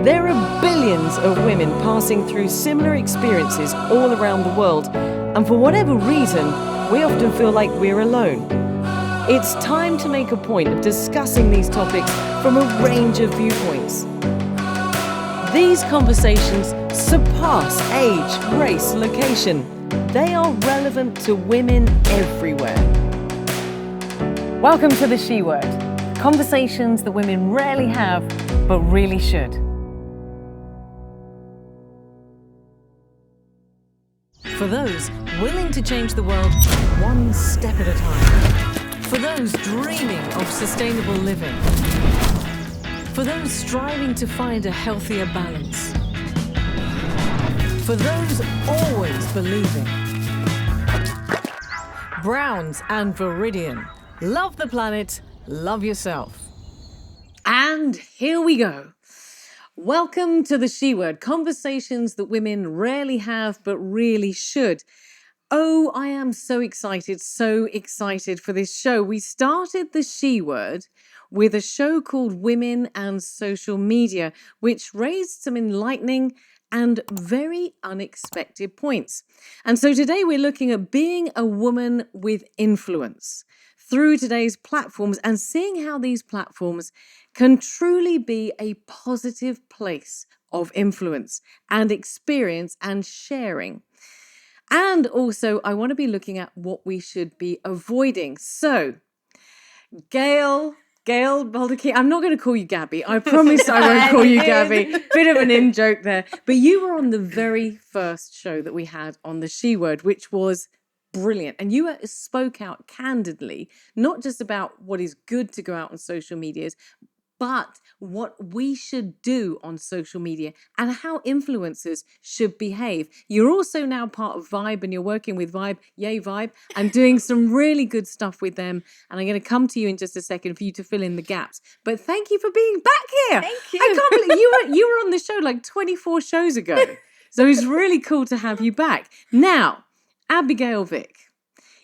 There are billions of women passing through similar experiences all around the world, and for whatever reason, we often feel like we're alone. It's time to make a point of discussing these topics from a range of viewpoints. These conversations surpass age, race, location. They are relevant to women everywhere. Welcome to the She Word. Conversations that women rarely have, but really should. For those willing to change the world one step at a time. For those dreaming of sustainable living. For those striving to find a healthier balance. For those always believing. Browns and Viridian. Love the planet, love yourself. And here we go. Welcome to the She Word, conversations that women rarely have but really should. Oh, I am so excited for this show. We started the She Word with a show called Women and Social Media, which raised some enlightening and very unexpected points. And so today we're looking at being a woman with influence through today's platforms and seeing how these platforms can truly be a positive place of influence and experience and sharing. And also, I want to be looking at what we should be avoiding. So, Gail Baldacci, I'm not going to call you Gabby. I promise I won't call you Gabby. Bit of an in-joke there. But you were on the very first show that we had on the She Word, which was brilliant. And you spoke out candidly, not just about what is good to go out on social medias, but what we should do on social media and how influencers should behave. You're also now part of Vibe and you're working with Vibe. Yay, Vibe. I'm doing some really good stuff with them. And I'm going to come to you in just a second for you to fill in the gaps. But thank you for being back here. Thank you. I can't believe you were on the show like 24 shows ago. So it's really cool to have you back. Now, Abigail Vick,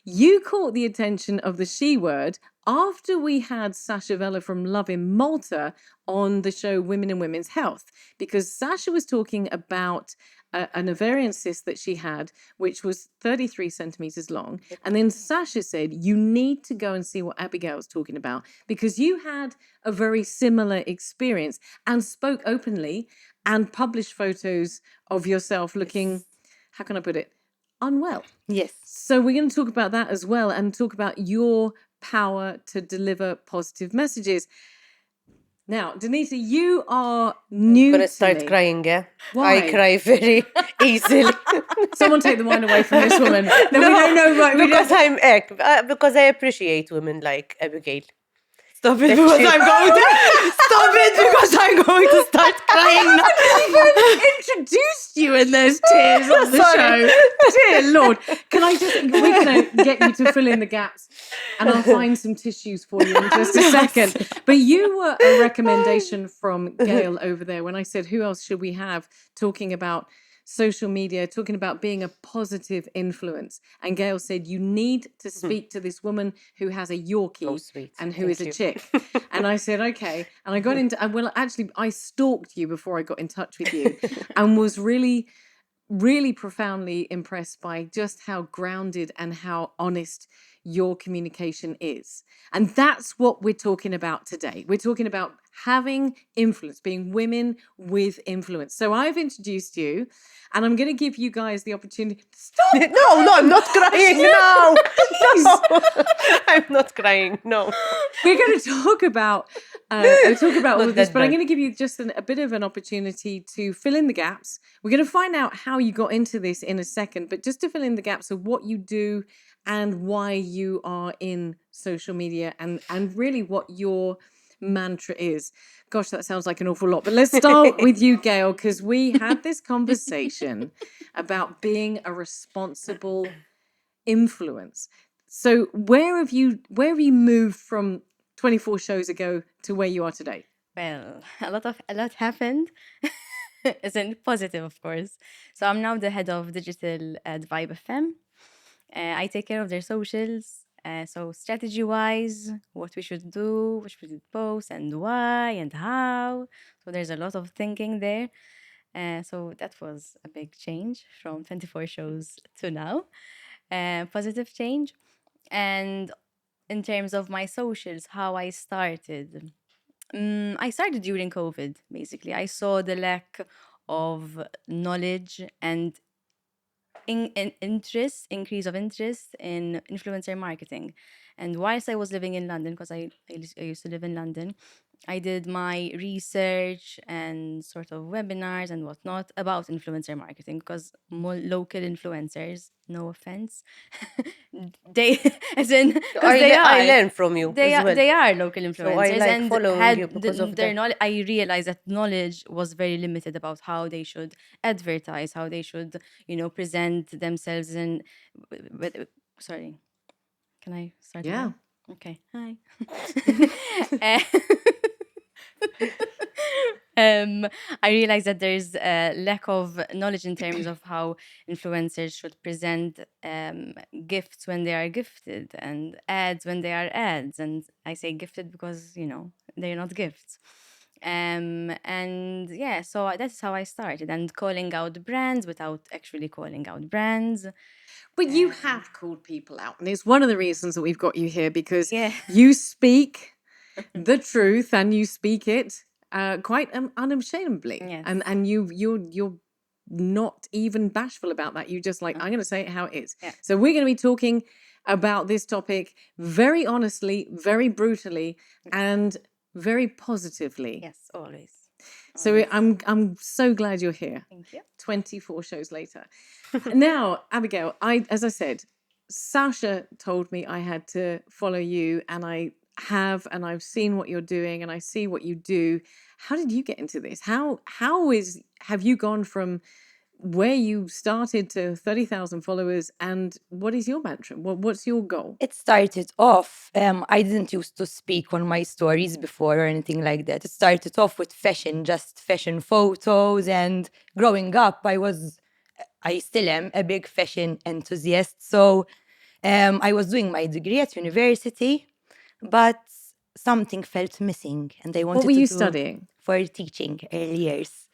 you caught the attention of the She Word after we had Sasha Vella from Love in Malta on the show Women and Women's Health, because Sasha was talking about an ovarian cyst that she had, which was 33 centimeters long. And then Sasha said, you need to go and see what Abigail was talking about, because you had a very similar experience and spoke openly and published photos of yourself looking, how can I put it, unwell. Yes. So we're going to talk about that as well and talk about your power to deliver positive messages. Now, Denise, you are new I'm going to to start me. crying, yeah? Why? I cry very easily. Someone take the wine away from this woman. No, we don't know. Right, because I appreciate women like Abigail. Stop it because I'm going to start crying now. I introduced you and there's tears on the show. Dear Lord. We're going to get you to fill in the gaps and I'll find some tissues for you in just a second. But you were a recommendation from Gail over there when I said, who else should we have talking about social media, talking about being a positive influence. And Gail said, you need to speak to this woman who has a Yorkie and who is a chick. And I said, okay. And I got into, I stalked you before I got in touch with you and was really, really profoundly impressed by just how grounded and how honest your communication is. And that's what we're talking about today. We're talking about having influence, being women with influence. So I've introduced you and I'm going to give you guys the opportunity to stop. No, I'm not crying. No, I'm not crying. No. We're going to talk about all of this, but I'm going to give you just a bit of an opportunity to fill in the gaps. We're going to find out how you got into this in a second, but just to fill in the gaps of what you do and why you are in social media and really what your mantra is. Gosh, that sounds like an awful lot. But let's start with you, Gail, because we had this conversation about being a responsible influence. So where have you moved from 24 shows ago to where you are today? Well, a lot happened. Isn't positive, of course. So I'm now the head of digital at Vibe FM. I take care of their socials. So strategy-wise, what we should do, what we should post, and why, and how. So there's a lot of thinking there. So that was a big change from 24 shows to now. Positive change. And in terms of my socials, how I started. I started during COVID, basically. I saw the lack of knowledge and increase of interest in influencer marketing. And whilst I was living in London, because I used to live in London, I did my research and sort of webinars and whatnot about influencer marketing because more local influencers, no offense, they, as in, because I learn from you as well. they are local So I influencers like and following you because of their that. knowledge. I realized that knowledge was very limited about how they should advertise, how they should, present themselves in. Sorry, can I start Yeah. again? Okay. Hi. I realized that there's a lack of knowledge in terms of how influencers should present gifts when they are gifted and ads when they are ads. And I say gifted because, they're not gifts. And yeah, so that's how I started and calling out brands without actually calling out brands. But you have called people out, and it's one of the reasons that we've got you here because Yeah. you speak the truth and you speak it quite unashamedly, Yes. and you're not even bashful about that. You just like, I'm going to say it how it is. Yeah. So we're going to be talking about this topic very honestly, very brutally, and very positively. Yes, always. So I'm so glad you're here. Thank you. 24 shows later. Now, Abigail, as I said, Sasha told me I had to follow you, and I have, and I've seen what you're doing, and I see what you do. How did you get into this? Have you gone from where you started to 30,000 followers, and what is your mantra? What's your goal? It started off, I didn't used to speak on my stories before or anything like that. It started off with fashion, just fashion photos. And growing up, I still am a big fashion enthusiast. So I was doing my degree at university, but something felt missing. And I wanted What were to you do studying? for teaching early years.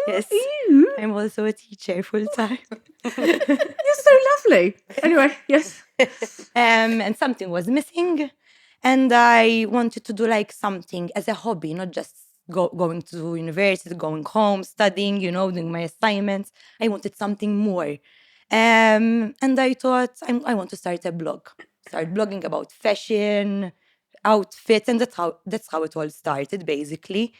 Yes, Ew. I'm also a teacher full time. You're so lovely. Anyway, yes. And something was missing, and I wanted to do like something as a hobby, not just going to university, going home, studying, doing my assignments. I wanted something more. And I thought I want to start a blog, start blogging about fashion, outfits, and that's how it all started basically.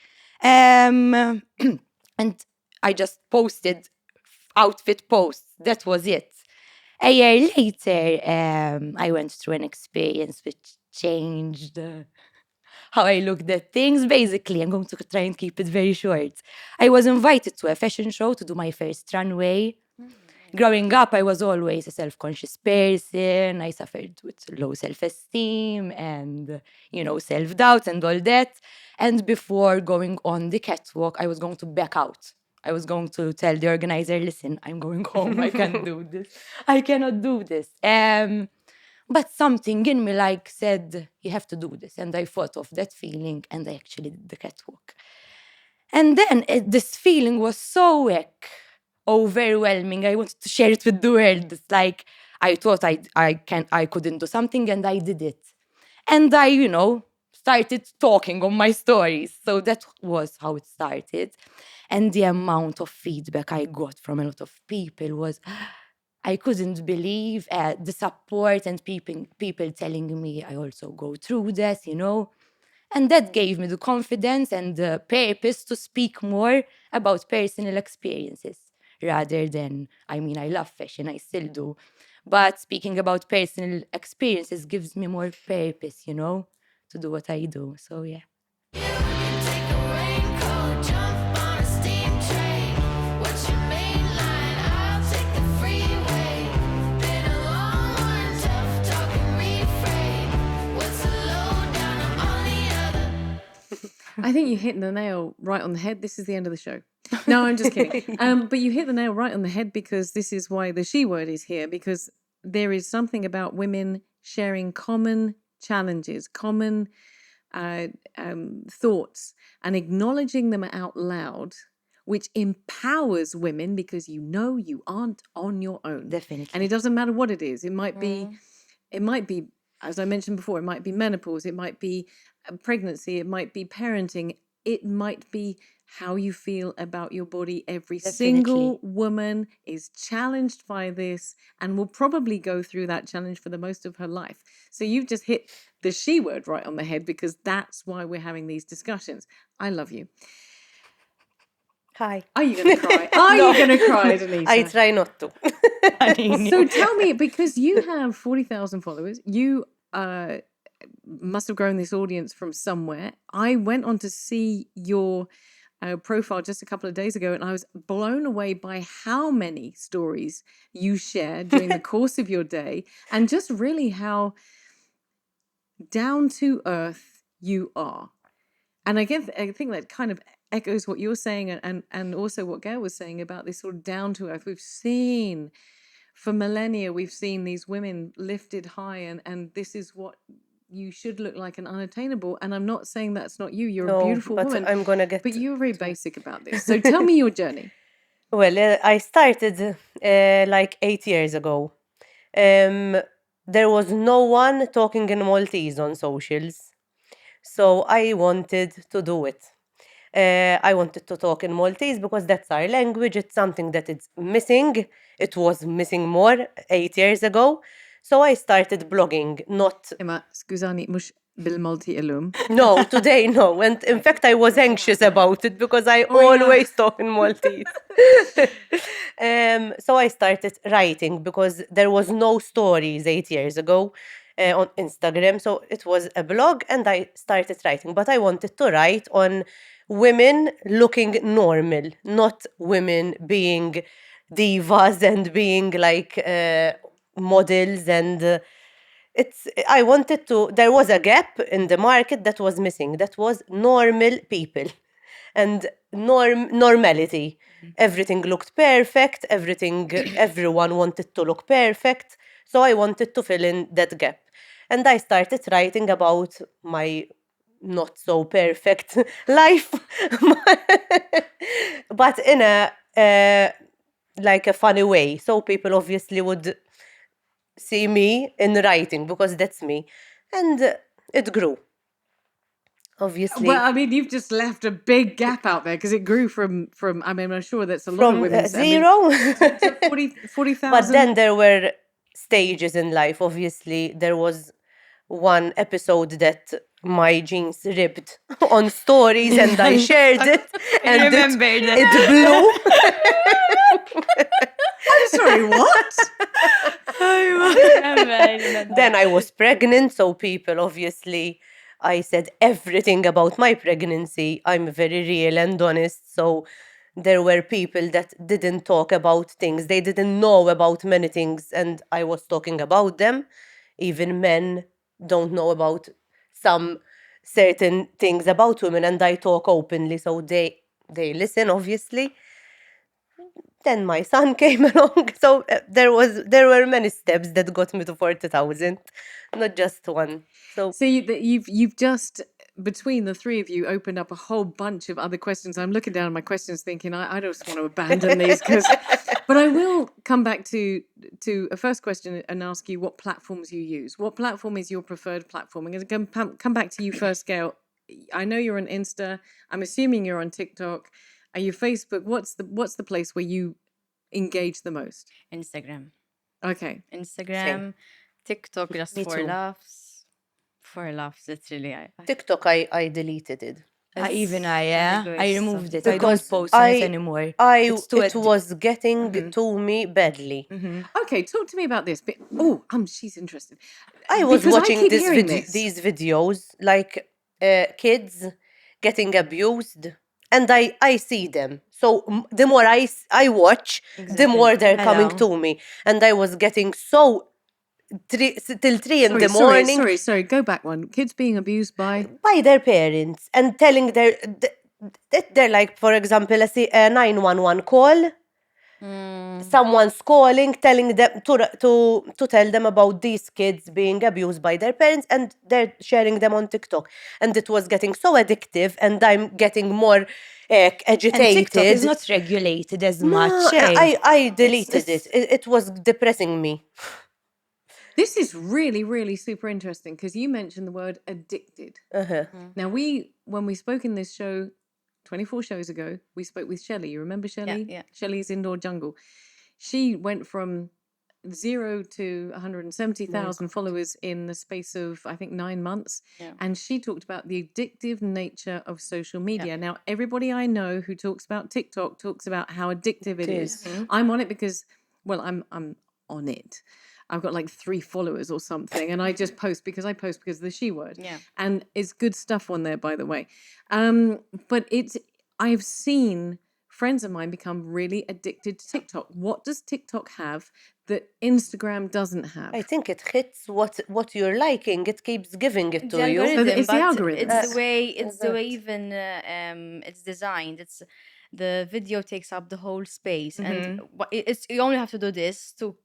And I just posted outfit posts. That was it. A year later, I went through an experience which changed how I looked at things. Basically, I'm going to try and keep it very short. I was invited to a fashion show to do my first runway. Growing up, I was always a self-conscious person. I suffered with low self-esteem and, self-doubt and all that. And before going on the catwalk, I was going to back out. I was going to tell the organizer, listen, I'm going home. I can't do this. I cannot do this. But something in me said, you have to do this. And I thought of that feeling and I actually did the catwalk. And then this feeling was so overwhelming. I wanted to share it with the world. It's like I thought I couldn't do something and I did it. And I, started talking on my stories. So that was how it started. And the amount of feedback I got from a lot of people was, I couldn't believe the support and people telling me I also go through this, And that gave me the confidence and the purpose to speak more about personal experiences rather than, I love fashion, I still do. But speaking about personal experiences gives me more purpose, to do what I do. So, yeah. I think you hit the nail right on the head. This is the end of the show. No, I'm just kidding. But you hit the nail right on the head because this is why the she word is here, because there is something about women sharing common challenges, common thoughts, and acknowledging them out loud, which empowers women because you know you aren't on your own. Definitely. And it doesn't matter what it is. It might be, as I mentioned before, it might be menopause, it might be pregnancy, it might be parenting, it might be how you feel about your body. Every single woman is challenged by this and will probably go through that challenge for the most of her life. So you've just hit the she word right on the head, because that's why we're having these discussions. I love you. Hi. Are you going to cry? Are you going to cry, Denise? I try not to. So tell me, because you have 40,000 followers, you must have grown this audience from somewhere. I went on to see your profile just a couple of days ago, and I was blown away by how many stories you share during the course of your day, and just really how down to earth you are. And I think that kind of echoes what you're saying, and also what Gail was saying about this sort of down to earth. We've seen for millennia, we've seen these women lifted high, and this is what you should look like, and unattainable. And I'm not saying that's not you. You're a beautiful but woman. I'm gonna get. But you're very basic about this. So tell me your journey. Well, I started like 8 years ago. There was no one talking in Maltese on socials, so I wanted to do it. I wanted to talk in Maltese because that's our language. It's something that is missing. It was missing more 8 years ago. So I started blogging, not... Emma, scusami, mux bil-Malti illum. No, today, no. And in fact, I was anxious about it because I always talk in Maltese. So I started writing because there was no stories 8 years ago on Instagram. So it was a blog and I started writing. But I wanted to write on women looking normal, not women being divas and being like models and... I wanted to, there was a gap in the market that was missing. That was normal people and normality. Everything looked perfect. Everyone wanted to look perfect. So I wanted to fill in that gap. And I started writing about my not so perfect life, but in a, like a funny way. So people obviously would see me in writing because that's me. And it grew. Obviously. Well, I mean, you've just left a big gap out there, because it grew from. I mean, I'm sure that's a lot of From women. zero. To 40,000. But then there were stages in life. Obviously, there was one episode that my jeans ripped on stories and I shared it. And it blew. I'm sorry, what? Then I was pregnant, so people obviously, I said everything about my pregnancy. I'm very real and honest, so there were people that didn't talk about things. They didn't know about many things, and I was talking about them. Even men don't know about some certain things about women, and I talk openly, so they listen, obviously. Then my son came along, so there were many steps that got me to 40,000, not just one. So you've just, between the three of you, opened up a whole bunch of other questions. I'm looking down at my questions, thinking I just want to abandon these, but I will come back to a first question and ask you what platforms you use. What platform is your preferred platform? I'm going to come back to you first, Gail. I know you're on Insta. I'm assuming you're on TikTok. Are you Facebook? What's the place where you engage the most? Instagram. Okay. Instagram, TikTok, just Me for too. laughs. For laughs, literally. TikTok, I deleted it. Very I good. removed it. Because I don't post on it anymore. It's too it was getting to me badly. Okay, talk to me about this. She's interested. I was Because I watching keep hearing this. these videos, like kids getting abused, and I see them. So the more I watch, the more they're coming Hello. to me, and I was getting so till 3 in the morning Sorry. Go back one. Kids being abused by. by their parents and telling they're like, for example, let's say a 911 call. Someone's calling, telling them to tell them about these kids being abused by their parents, and they're sharing them on TikTok. And it was getting so addictive, and I'm getting more And agitated. TikTok is not regulated as No, much. I deleted it's- it. It was depressing me. This is really, really super interesting because you mentioned the word addicted. Now, when we spoke in this show 24 shows ago, we spoke with Shelley. You remember Shelley? yeah. Shelley's Indoor Jungle. She went from 0 to 170,000 followers in the space of, I think, 9 months. Yeah. And she talked about the addictive nature of social media. Now, everybody I know who talks about TikTok talks about how addictive it is. I'm on it because, well, I'm on it. I've got like 3 followers or something, and I just post because of the she word. Yeah. And it's good stuff on there, by the way. But I've seen friends of mine become really addicted to TikTok. What does TikTok have that Instagram doesn't have? I think it hits what you're liking. It keeps giving it The to you. algorithm, it's the but algorithm. it's the way Exact. even it's designed. It's the video takes up the whole space, and it's you only have to do this to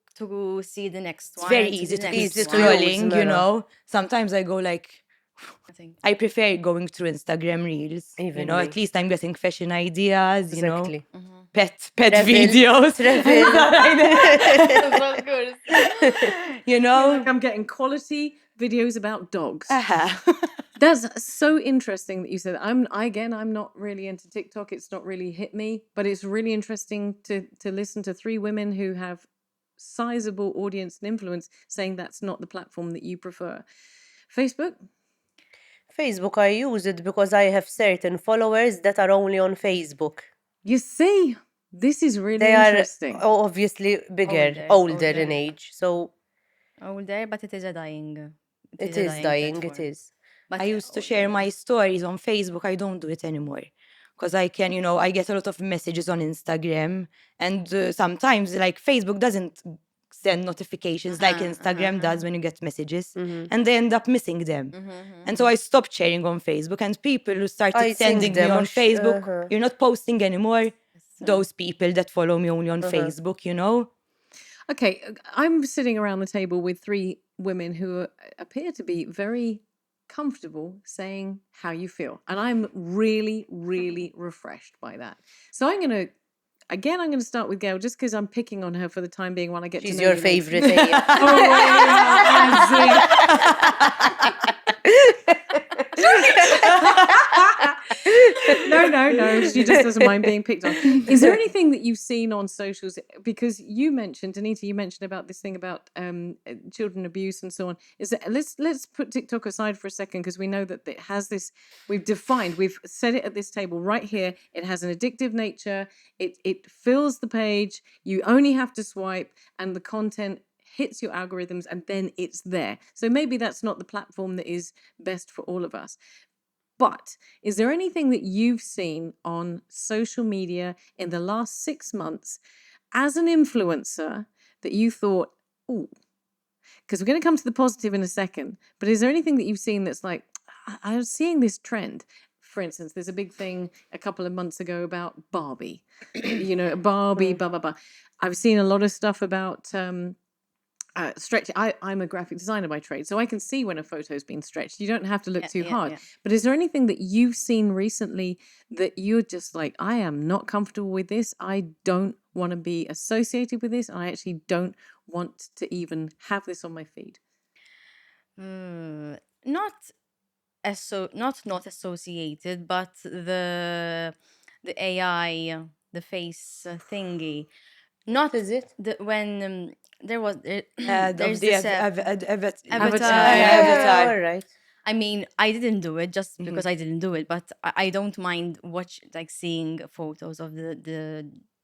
see the next It's one. very and easy to the keep next Easy to one. use, scrolling, Mara. Sometimes I go like, I think. I prefer going through Instagram Reels. Even At me. least I'm getting fashion ideas, Exactly. pet Travel, videos. Well, good. Like I'm getting quality videos about dogs. That's so interesting that you said that. I'm not really into TikTok. It's not really hit me, but it's really interesting to listen to 3 women who have sizable audience and influence saying that's not the platform that you prefer. Facebook? Facebook, I use it because I have certain followers that are only on Facebook. You see, this is really They are interesting. obviously bigger, older in age. So Older, but it is a dying. it a is dying. It platform. is. But I used to share my stories on Facebook. I don't do it anymore because I can, I get a lot of messages on Instagram, and sometimes like Facebook doesn't send notifications like Instagram does when you get messages, and they end up missing them. And so I stopped sharing on Facebook, and people who started I think sending me them on مش- Facebook, you're not posting anymore. Those people that follow me only on Facebook. Okay, I'm sitting around the table with 3 women who appear to be very comfortable saying how you feel. And I'm really, really refreshed by that. So I'm going to start with Gail just because I'm picking on her for the time being while I get She's to know your you ladies. favorite. eh? Oh, no. She just doesn't mind being picked on. Is there anything that you've seen on socials? Because you mentioned, Anita, about this thing about children abuse and so on. Is that let's put TikTok aside for a second because we know that it has this. We've said it at this table right here. It has an addictive nature. It fills the page. You only have to swipe, and the content hits your algorithms, and then it's there. So maybe that's not the platform that is best for all of us. But is there anything that you've seen on social media in the last 6 months as an influencer that you thought, oh, because we're going to come to the positive in a second, but is there anything that you've seen that's like, I'm seeing this trend? For instance, there's a big thing a couple of months ago about Barbie, Barbie, blah, blah, blah. I've seen a lot of stuff about stretching. I'm a graphic designer by trade, so I can see when a photo's been stretched. You don't have to look too hard. But is there anything that you've seen recently that you're just like, I am not comfortable with this. I don't want to be associated with this. And I actually don't want to even have this on my feed. Not not associated, but the AI, the face thingy. Not Is it? when there was Of there's the this avatar. All right. I mean, I didn't do it just because I didn't do it, but I don't mind seeing photos of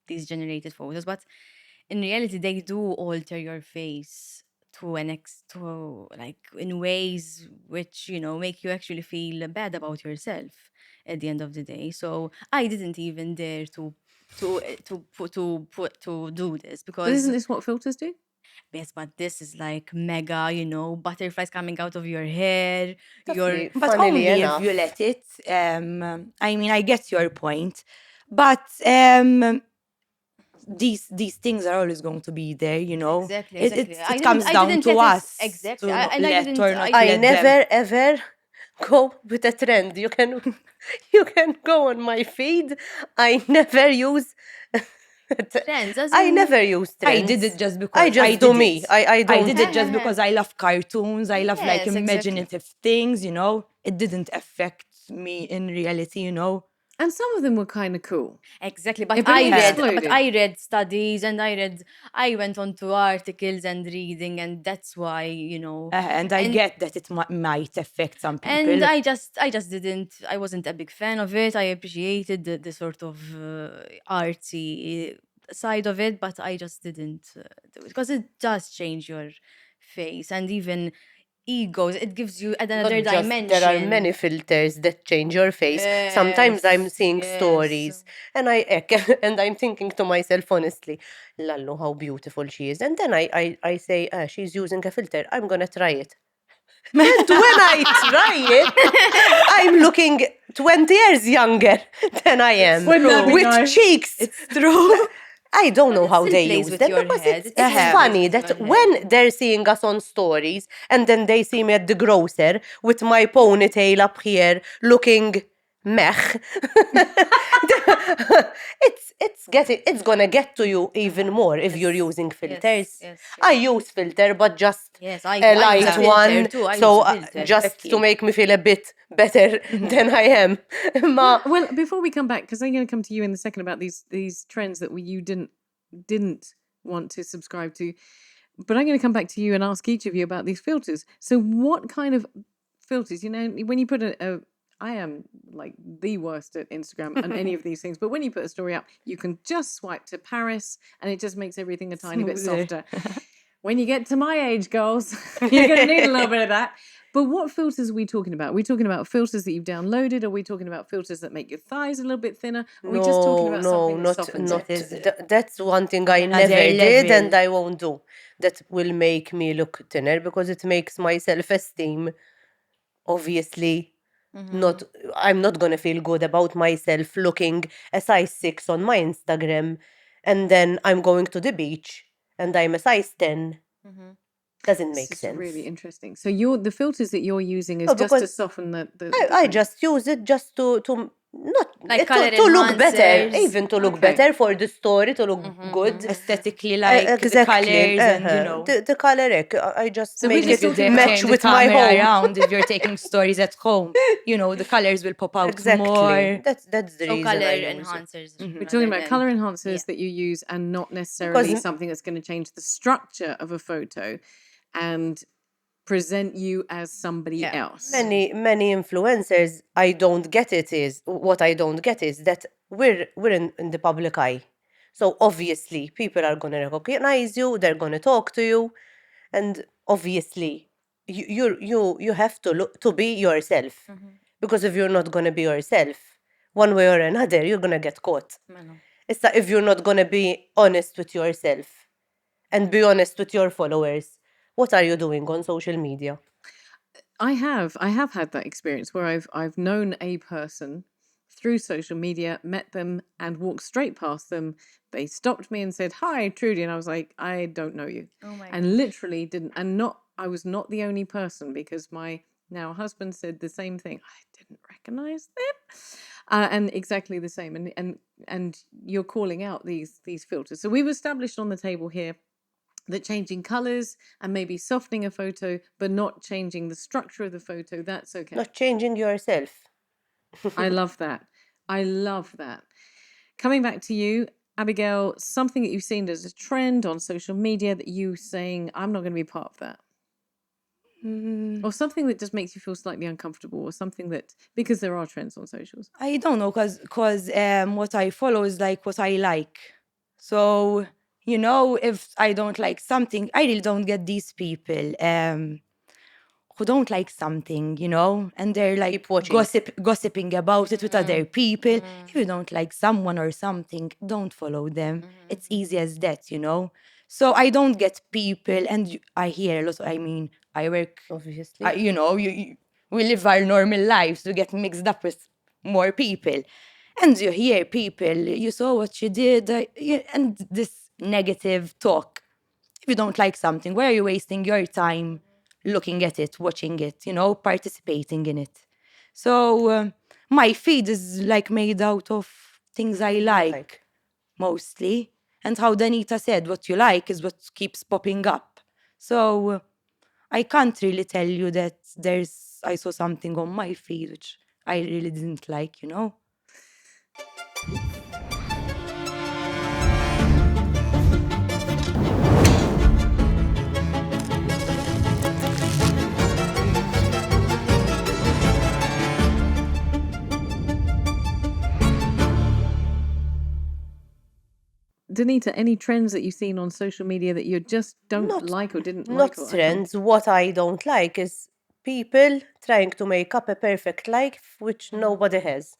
these generated photos. But in reality, they do alter your face to like in ways which make you actually feel bad about yourself at the end of the day. So I didn't even dare to do this But because isn't this what filters do? yes, but this is like mega, butterflies coming out of your hair. Your But Funnily only if enough. you let it. I mean, I get your point, but these things are always going to be there, you know. Exactly, It, exactly. it comes down didn't to let it- us exactly. to not And I let didn't. or not I let never them. ever go with a trend. You can you can go on my feed. I never use Trends, as I in. never use I trends. did it just because I just do me. I I don't did it just because I love cartoons. I love like Yes, exactly. imaginative things, you know. It didn't affect me in reality, you know. And some of them were kind of cool. Exactly, Yeah, but it exploded. I read studies, and I went on to articles and reading, and that's why, you know. And I get that it might affect some people. And I just didn't. I wasn't a big fan of it. I appreciated the sort of artsy side of it, but I just didn't do it because it does change your face and even egos. It gives you another Not just dimension. there are many filters that change your face. Sometimes I'm Yes, seeing yes. stories and and I'm thinking to myself honestly, Lallo, how beautiful she is. And then I say, she's using a filter. I'm gonna try it. And when I try it, I'm looking 20 years younger than I am. Wouldn't that be With nice? cheeks. It's true. I don't know it how still they plays use with them your because head. it's It still plays funny with that your head. when they're seeing us on stories and then they see me at the grocer with my ponytail up here looking meh, it's gonna get to you even more if you're Yes, using yes, filters. yes, I yes. use filter, but just Yes, a I use a light filter one, too. I so use a filter. just to Exactly. make me feel a bit better than I am. Ma, Well, before we come back, because I'm going to come to you in a second about these trends that you didn't want to subscribe to, but I'm going to come back to you and ask each of you about these filters. So, what kind of filters? You know, when you put I am like the worst at Instagram and any of these things, but when you put a story up, you can just swipe to Paris, and it just makes everything a tiny bit Smoother. softer. When you get to my age, girls, you're going to need a little bit of that. But what filters are we talking about? Are we talking about filters that you've downloaded? Are we talking about filters that make your thighs a little bit thinner? Are we just talking about something that not softens not. it? That's one thing On I another never did and level. I won't do. That will make me look thinner because it makes my self-esteem obviously not. I'm not gonna feel good about myself looking a size 6 on my Instagram, and then I'm going to the beach and I'm a size 10. Doesn't This make is really sense. interesting. So the filters that you're using is Oh, just to because soften the I face. just use it just to not Like color to look better, enhancers. even to look Okay. better for the story, to look good. Aesthetically, like the Exactly. colors and, you know. The color, I just So we're make And just it if you talking about match turn the with my camera home. around, if you're taking stories at home, you know, the colors will pop out Exactly. more. That's the So reason color I use it. enhancers. we're talking about color rather enhancers Yeah. that you use and not necessarily Because something that's going to change the structure of a photo and present you as somebody Yeah. else. many influencers, I don't get it is what I don't get is that we're in the public eye. So obviously people are gonna recognize you, they're gonna talk to you, and obviously you have to look to be yourself. Because if you're not gonna be yourself, one way or another, you're gonna get caught. It's that if you're not gonna be honest with yourself and be honest with your followers, what are you doing on social media? I have had that experience where I've known a person through social media, met them and walked straight past them. They stopped me and said, "Hi, Trudy," and I was like, "I don't know you," Oh my and gosh. literally didn't. And not I was not the only person because my now husband said the same thing. I didn't recognize them, and exactly the same. And you're calling out these filters. So we've established on the table here that changing colors and maybe softening a photo, but not changing the structure of the photo, that's okay. Not changing yourself. I love that. I love that. Coming back to you, Abigail, something that you've seen as a trend on social media that you saying, I'm not going to be part of that. Or something that just makes you feel slightly uncomfortable, or something that, because there are trends on socials. I don't know, cause what I follow is like what I like. So, you know, if I don't like something, I really don't get these people who don't like something, you know, and they're like Keep watching. gossiping about it with other people. If you don't like someone or something, don't follow them. It's easy as that, you know. So I don't get people, and I hear a lot. I mean, I work, Obviously. you know, we live our normal lives. We get mixed up with more people, And you hear people, you saw what you did, and this negative talk. If you don't like something, why are you wasting your time looking at it, watching it, participating in it? So my feed is like made out of things I like mostly. And how Danita said, what you like is what keeps popping up. So I can't really tell you that I saw something on my feed which I really didn't like. Danita, any trends that you've seen on social media that you just don't Not like or didn't not like? Or trends. What I don't like is people trying to make up a perfect life which nobody has.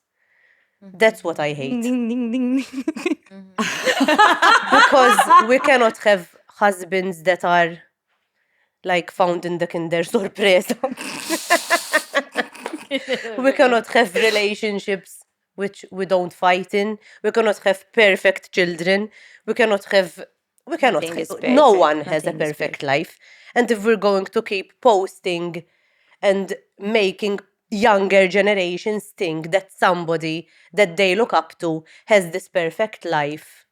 That's what I Ding, hate. ding, ding, ding, ding. Because we cannot have husbands that are like found in the Kinder Sorpresa. We cannot have relationships which we don't fight in. We cannot have perfect children. We cannot have. Nothing is No perfect, one has a nothing is perfect life. And if we're going to keep posting and making younger generations think that somebody that they look up to has this perfect life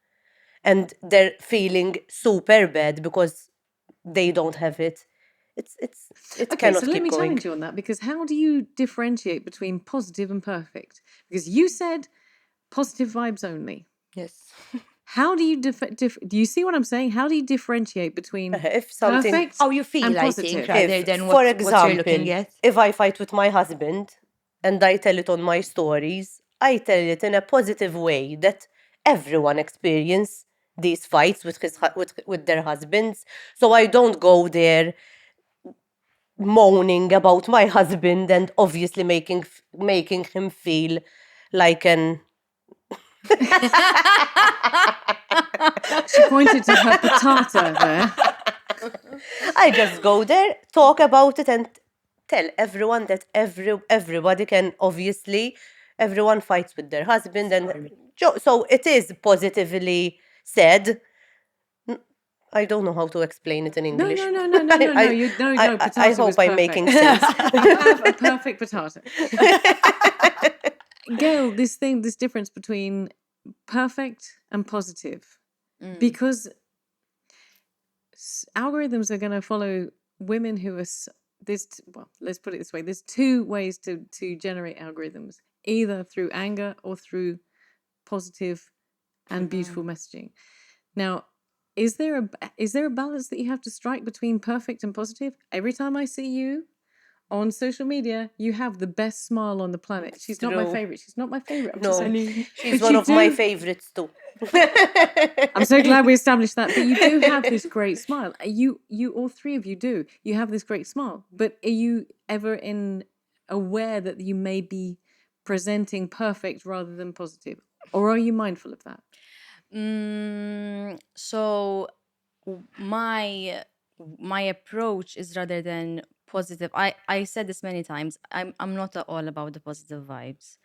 and they're feeling super bad because they don't have it. It okay, cannot so let keep me going. challenge you on that, because how do you differentiate between positive and perfect? Because you said positive vibes only. Yes. How do you do you see what I'm saying? How do you differentiate between If something, perfect How you feel, and I think, positive? rather if, than for what you're looking example, at. if I fight with my husband and I tell it on my stories, I tell it in a positive way that everyone experience these fights with with their husbands. So I don't go there moaning about my husband and obviously making him feel like an She pointed to her patata there. I just go there, talk about it, and tell everyone that everybody can obviously everyone fights with their husband, and so it is positively said. I don't know how to explain it in No, English. no. No. I Patata was hope I'm perfect. making sense. You have a perfect patata. Gail, this difference between perfect and positive, because algorithms are going to follow women who are well, let's put it this way: there's two ways to generate algorithms, either through anger or through positive and beautiful messaging. Now, is there a balance that you have to strike between perfect and positive? Every time I see you on social media, you have the best smile on the planet. She's not my True. favorite. She's not my favorite. I'm No, just saying. she's But one you of my do- favorites too. I'm so glad we established that. But you do have this great smile. You all three of you do. You have this great smile. But are you ever aware that you may be presenting perfect rather than positive, or are you mindful of that? So my approach is rather than positive. I said this many times. I'm not at all about the positive vibes.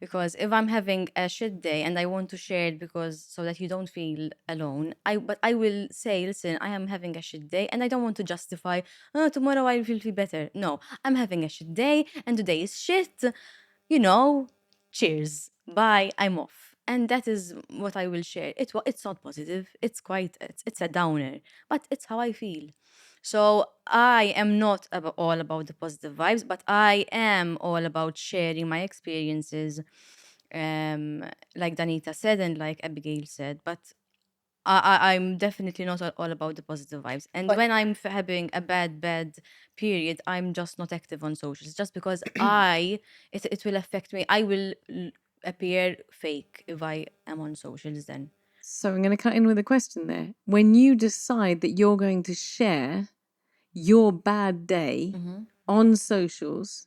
Because if I'm having a shit day and I want to share it because so that you don't feel alone, but I will say, listen, I am having a shit day and I don't want to justify, oh, tomorrow I will feel better. No, I'm having a shit day and today is shit. Cheers. Bye. I'm off. And that is what I will share. It's not positive. It's a downer, but it's how I feel. So I am not all about the positive vibes, but I am all about sharing my experiences, like Danita said and like Abigail said. But I'm definitely not all about the positive vibes. And But when I'm having a bad period, I'm just not active on socials, just because it will affect me. I will appear fake if I am on socials then. So I'm going to cut in with a question there. When you decide that you're going to share your bad day on socials,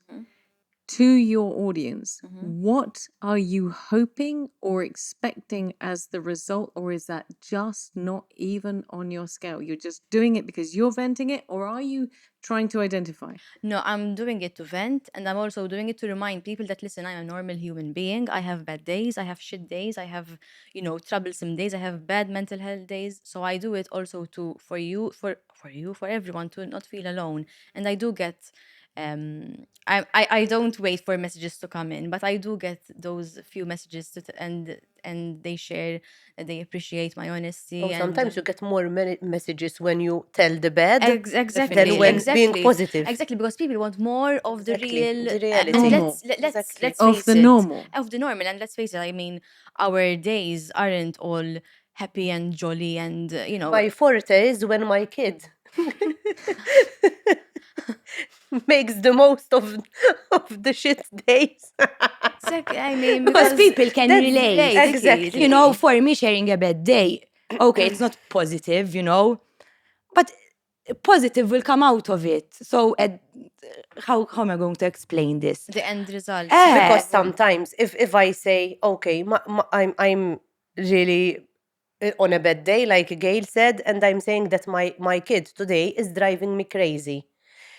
to your audience, what are you hoping or expecting as the result, or is that just not even on your scale? You're just doing it because you're venting it, or are you trying to identify? No, I'm doing it to vent, and I'm also doing it to remind people that listen, I'm a normal human being. I have bad days, I have shit days, I have, troublesome days, I have bad mental health days. So I do it also to for everyone to not feel alone. And I do get I don't wait for messages to come in, but I do get those few messages and they share that they appreciate my honesty. Oh, and sometimes you get more messages when you tell the bad Exactly, than when being exactly, positive. exactly, because people want more of the Exactly, real, the reality. and Normal. Exactly. let's Of face the it, normal. of the normal, and let's face it. I mean, our days aren't all happy and jolly, and My forte is when my kid makes the most of the shit days. exactly. I mean, Because because people can that's relate. exactly. You know, for me, sharing a bad day, okay, it's not positive, but positive will come out of it. So, how am I going to explain this? the end result. Because sometimes if I say, okay, I'm really on a bad day, like Gail said, and I'm saying that my kid today is driving me crazy.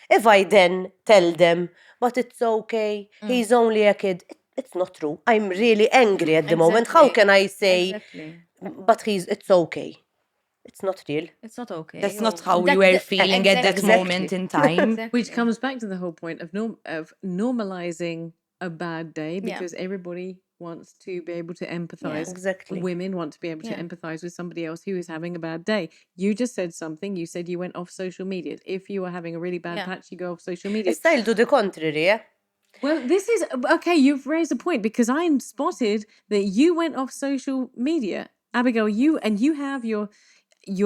If I then tell them, but it's okay, he's only a kid, it's not true. I'm really angry at the moment. How Exactly. can I say, Exactly. but it's okay? It's not real. It's not okay. That's or not how that- you were that- feeling at that Exactly. moment in time. Exactly. Which comes back to the whole point of normalizing a bad day, Yeah. because everybody wants to be able to empathize. Exactly. Women want to be able to Yeah. empathize with somebody else who is having a bad day. You just said something. You said you went off social media. If you are having a really bad Yeah. patch, you go off social media. Style do the contrary, yeah? Well, this is okay. You've raised a point, because I spotted that you went off social media, Abigail. You have your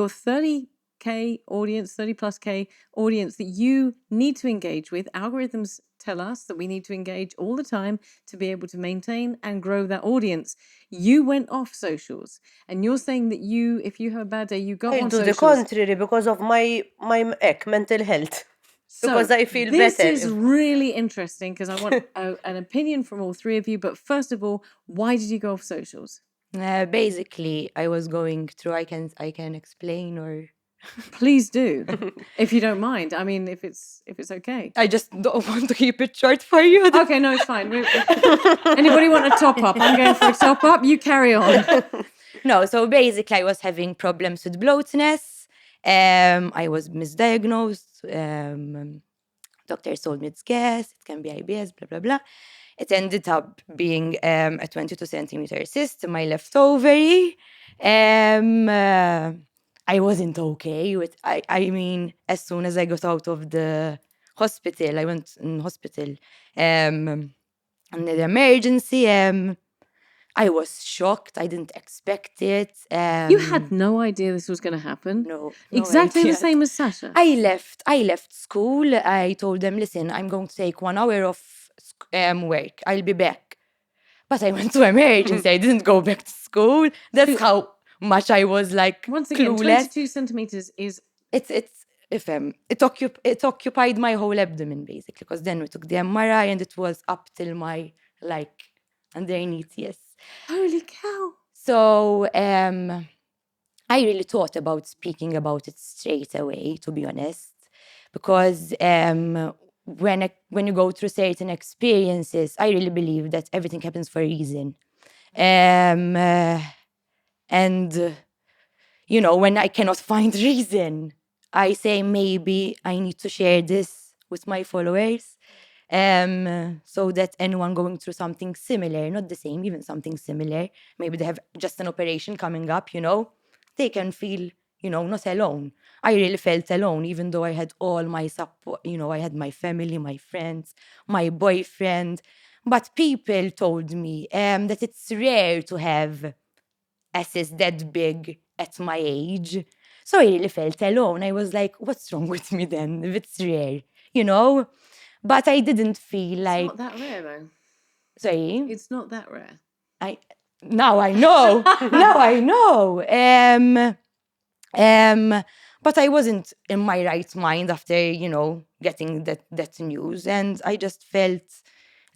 30K audience, 30 plus K audience that you need to engage with. Algorithms tell us that we need to engage all the time to be able to maintain and grow that audience. You went off socials, and you're saying that if you have a bad day, you go I'll on do the socials. contrary because of my mental health. Because So I feel this better. is really interesting, because I want an opinion from all three of you. But first of all, why did you go off socials? Basically, I was going through. I can explain, or Please do, if you don't mind. I mean, if it's okay. I just don't want to keep it short for you. Okay, no, it's fine. Anybody want a top up? I'm going for a top up. You carry on. No, so basically, I was having problems with bloatness. I was misdiagnosed. Doctor told me it's gas, it can be IBS, blah, blah, blah. It ended up being a 22 centimeter cyst in my left ovary. I wasn't okay with, I mean, as soon as I got out of the hospital, I went in hospital, and the emergency, I was shocked. I didn't expect it. You had no idea this was going to happen. no Exactly the idea. same as Sasha. I left school. I told them, listen, I'm going to take 1 hour of work. I'll be back. But I went to emergency. I didn't go back to school. That's how much I was like Once again, clueless. 22 centimeters is It's if it occupied my whole abdomen basically, because then we took the MRI and it was up till my like underneath. Yes. holy cow. So I really thought about speaking about it straight away, to be honest, because when you go through certain experiences, I really believe that everything happens for a reason. And when I cannot find reason, I say maybe I need to share this with my followers, so that anyone going through something similar, not the same, even something similar, maybe they have just an operation coming up, they can feel, not alone. I really felt alone, even though I had all my support, I had my family, my friends, my boyfriend. But people told me that it's rare to have a cyst that big at my age. So I really felt alone. I was like, what's wrong with me then, if it's rare, But I didn't feel It's like, not that rare, though. sorry, It's not that rare. now I know, now I know. But I wasn't in my right mind after, getting that news. And I just felt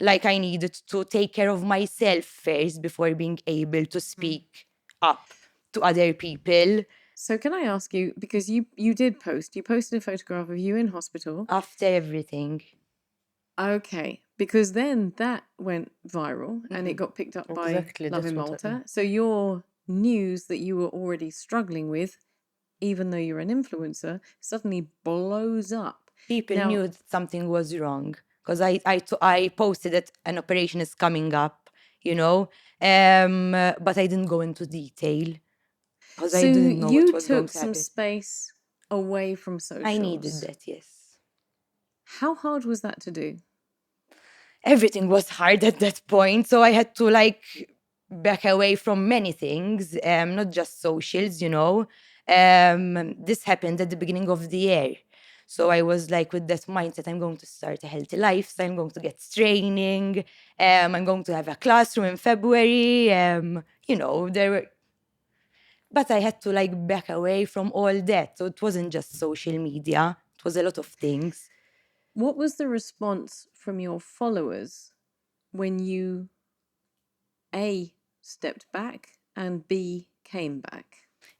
Like I needed to take care of myself first before being able to speak up to other people. So can I ask you, because you did post, you posted a photograph of you in hospital. After everything. Okay, because then that went viral and it got picked up by Exactly, Love that's in what Malta. So your news that you were already struggling with, even though you're an influencer, suddenly blows up. People Now- knew that something was wrong because I posted that an operation is coming up, you know, but I didn't go into detail because I So didn't know what you was going took to some happen. space away from socials. I needed that, yes. How hard was that to do? Everything was hard at that point, so I had to like back away from many things, not just socials, you know. This happened at the beginning of the year. So I was like with that mindset, I'm going to start a healthy lifestyle, I'm going to get training, I'm going to have a classroom in February, you know, there were, but I had to like back away from all that. So it wasn't just social media, it was a lot of things. What was the response from your followers when you A, stepped back, and B, came back?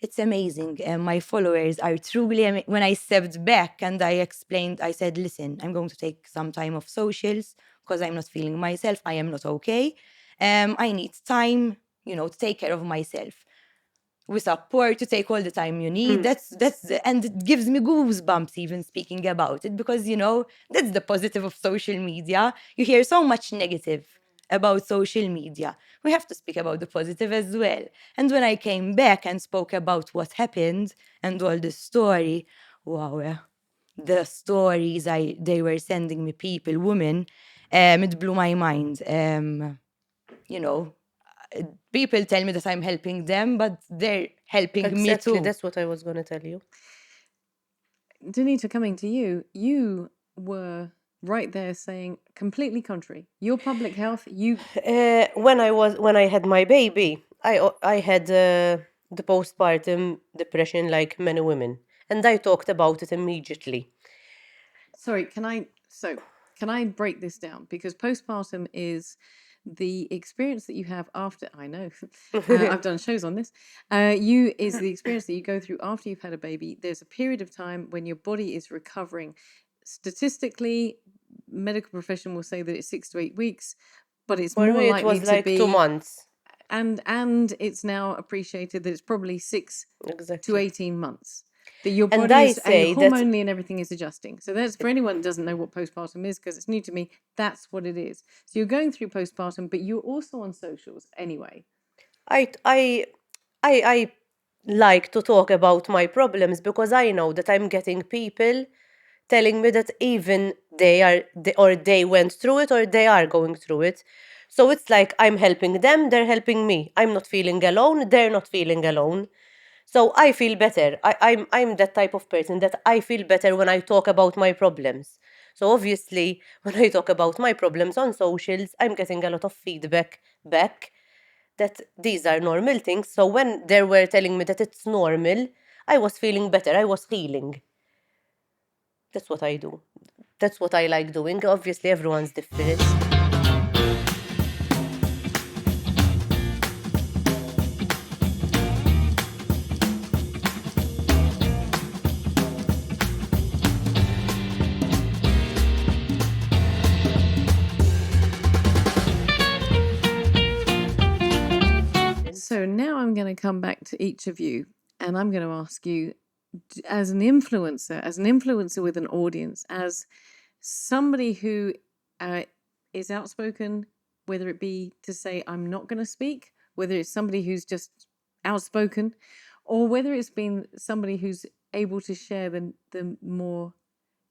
It's amazing. And my followers are truly, when I stepped back and I explained, I said, listen, I'm going to take some time off socials because I'm not feeling myself. I am not okay. I need time, you know, to take care of myself. We support to take all the time you need. And it gives me goosebumps even speaking about it because, you know, that's the positive of social media. You hear so much negative about social media. We have to speak about the positive as well. And when I came back and spoke about what happened and all the story, wow, the stories they were sending me, people, women, it blew my mind. You know, people tell me that I'm helping them, but they're helping me Exactly, too. that's what I was going to tell you. Danita, coming to you, you were right there saying completely contrary. Your public health, you When I had my baby, I had the postpartum depression like many women, and I talked about it immediately. sorry, can I break this down? Because postpartum is the experience that you have after, I know, I've done shows on this. You is the experience that you go through after you've had a baby. There's a period of time when your body is recovering. Statistically, medical profession will say that it's 6 to 8 weeks, but it's For more me, it likely was to like be 2 months. and it's now appreciated that it's probably 6 to Exactly. 18 months that your And body I is and say that hormonally and everything is adjusting. So that's for anyone that doesn't know what postpartum is because it's new to me. That's what it is. So you're going through postpartum, but you're also on socials anyway. I I I like to talk about my problems because I know that I'm getting people telling me that even they went through it or they are going through it. So it's like I'm helping them, they're helping me. I'm not feeling alone, they're not feeling alone. So I feel better. I'm that type of person that I feel better when I talk about my problems. So obviously, when I talk about my problems on socials, I'm getting a lot of feedback back that these are normal things. So when they were telling me that it's normal, I was feeling better. I was healing. That's what I do. That's what I like doing. Obviously, everyone's different. So now I'm going to come back to each of you and I'm going to ask you as an influencer with an audience, as somebody who is outspoken, whether it be to say, I'm not going to speak, whether it's somebody who's just outspoken, or whether it's been somebody who's able to share the more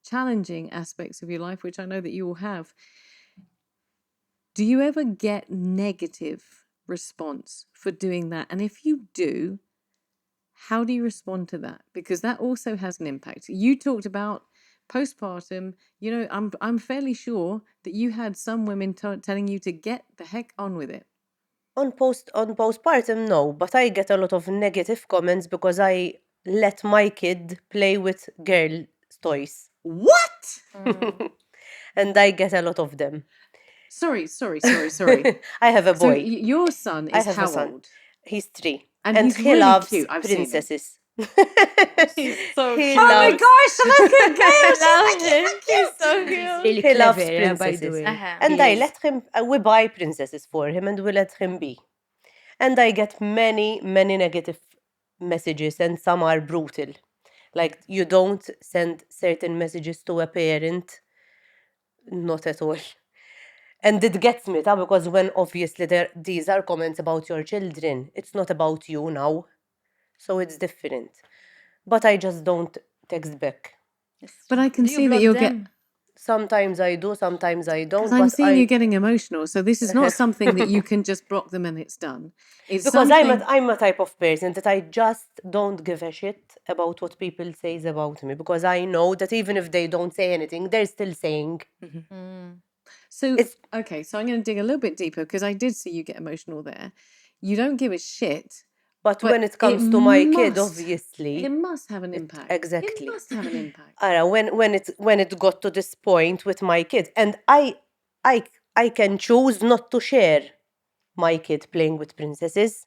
challenging aspects of your life, which I know that you all have. Do you ever get negative response for doing that? And if you do, how do you respond to that? Because that also has an impact. You talked about postpartum. You know, I'm fairly sure that you had some women telling you to get the heck on with it. On postpartum, no, but I get a lot of negative comments because I let my kid play with girl toys. What? And I get a lot of them. Sorry. I have a So boy. your son I is have how a son. old? He's 3. And he's he really loves cute. I've seen him. princesses. He's so He cute. Oh my loves gosh, look at Gail. I love him. He's so He's cute. really he clever, loves yeah, by the princesses. way. And He I is. let him, we buy princesses for him and we let him be. And I get many, many negative messages, and some are brutal. Like, you don't send certain messages to a parent, not at all. And it gets me, because when obviously these are comments about your children, it's not about you now. So it's different. But I just don't text back. But I can Do you see that block you'll them? Sometimes I do, sometimes I Because don't. I'm But seeing you getting emotional. So this is not something that you can just block them and it's done. It's because something. I'm a type of person that I just don't give a shit about what people says about me, because I know that even if they don't say anything, they're still saying. So It's- okay, so I'm going to dig a little bit deeper because I did see you get emotional there. You don't give a shit, But but when it comes to my kid, must- obviously, it must have an impact. exactly. It must have an impact. When it got to this point with my kid, and I can choose not to share my kid playing with princesses,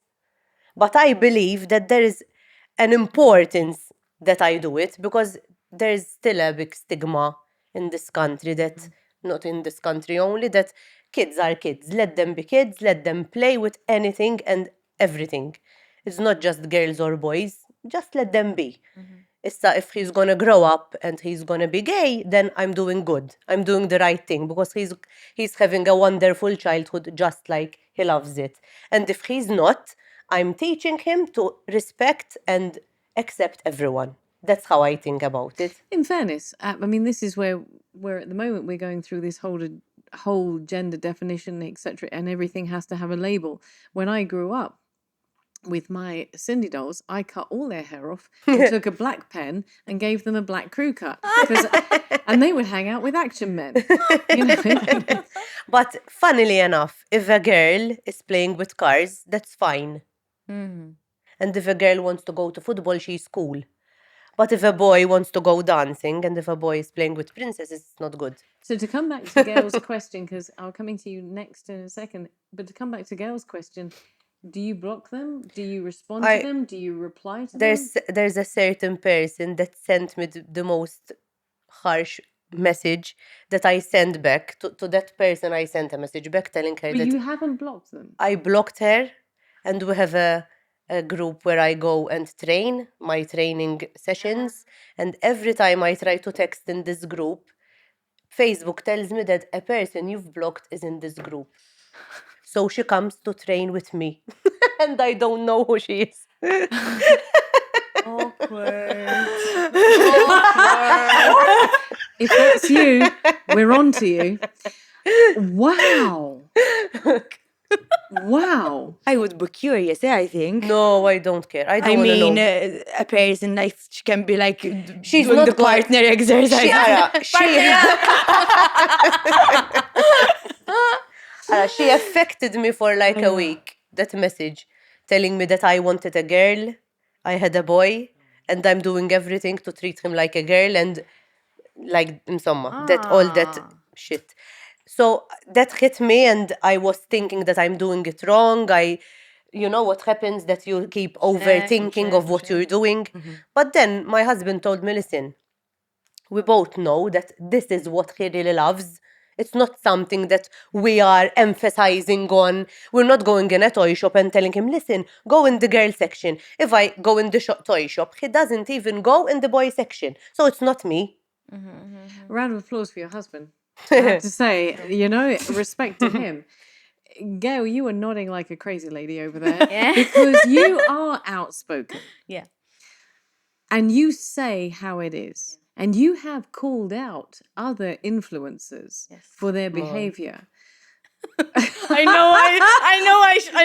but I believe that there is an importance that I do it, because there's still a big stigma in this country that, not in this country only, that kids are kids. Let them be kids, let them play with anything and everything. It's not just girls or boys, just let them be. If he's gonna grow up and he's gonna be gay, then I'm doing good. I'm doing the right thing, because he's having a wonderful childhood, just like he loves it. And if he's not, I'm teaching him to respect and accept everyone. That's how I think about it. In fairness, I mean, this is where at the moment we're going through this whole gender definition, etc., and everything has to have a label. When I grew up with my Cindy dolls, I cut all their hair off and took a black pen and gave them a black crew cut, and they would hang out with action men. You know? But funnily enough, if a girl is playing with cars, that's fine. And if a girl wants to go to football, she's cool. But if a boy wants to go dancing and if a boy is playing with princesses, it's not good. So to come back to Gail's question, because I'll coming to you next in a second, but to come back to Gail's question, do you block them? Do you respond to them? Do you reply to them? There's a certain person that sent me the most harsh message that I sent back. To that person, I sent a message back telling her But that you haven't blocked them. I blocked her, and we have a group where I go and train my training sessions. And every time I try to text in this group, Facebook tells me that a person you've blocked is in this group. So she comes to train with me, and I don't know who she is. Awkward. If that's you, we're on to you. Wow. Wow. I would be curious, I think. No, I don't care. I don't I want to mean, know. a person like she can be like She's doing not the going- partner exercise. She affected me for like a week. That message telling me that I wanted a girl, I had a boy, and I'm doing everything to treat him like a girl, and like insomma, that all that shit. So that hit me, and I was thinking that I'm doing it wrong. You know what happens, that you keep overthinking of what you're doing. But then my husband told me, listen, we both know that this is what he really loves. It's not something that we are emphasizing on. We're not going in a toy shop and telling him, listen, go in the girl section. If I go in the toy shop, he doesn't even go in the boy section. So it's not me. A round of applause for your husband. I have to say, you know, respect to him. Gail, you are nodding like a crazy lady over there because you are outspoken. Yeah. And you say how it is. And you have called out other influencers for their behavior. I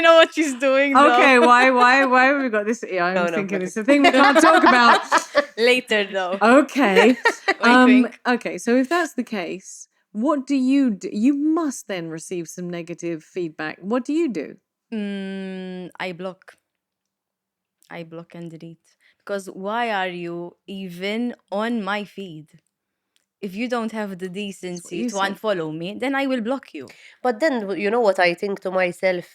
know what she's doing. Okay, though. why have we got this? Yeah, I'm No, thinking no. it's a thing we can't talk about. Later, though. Okay. Wink. Okay, so if that's the case, what do? You must then receive some negative feedback. What do you do? I block. I block and delete. Because why are you even on my feed? If you don't have the decency you to said. unfollow me, then I will block you. But then, you know what I think to myself?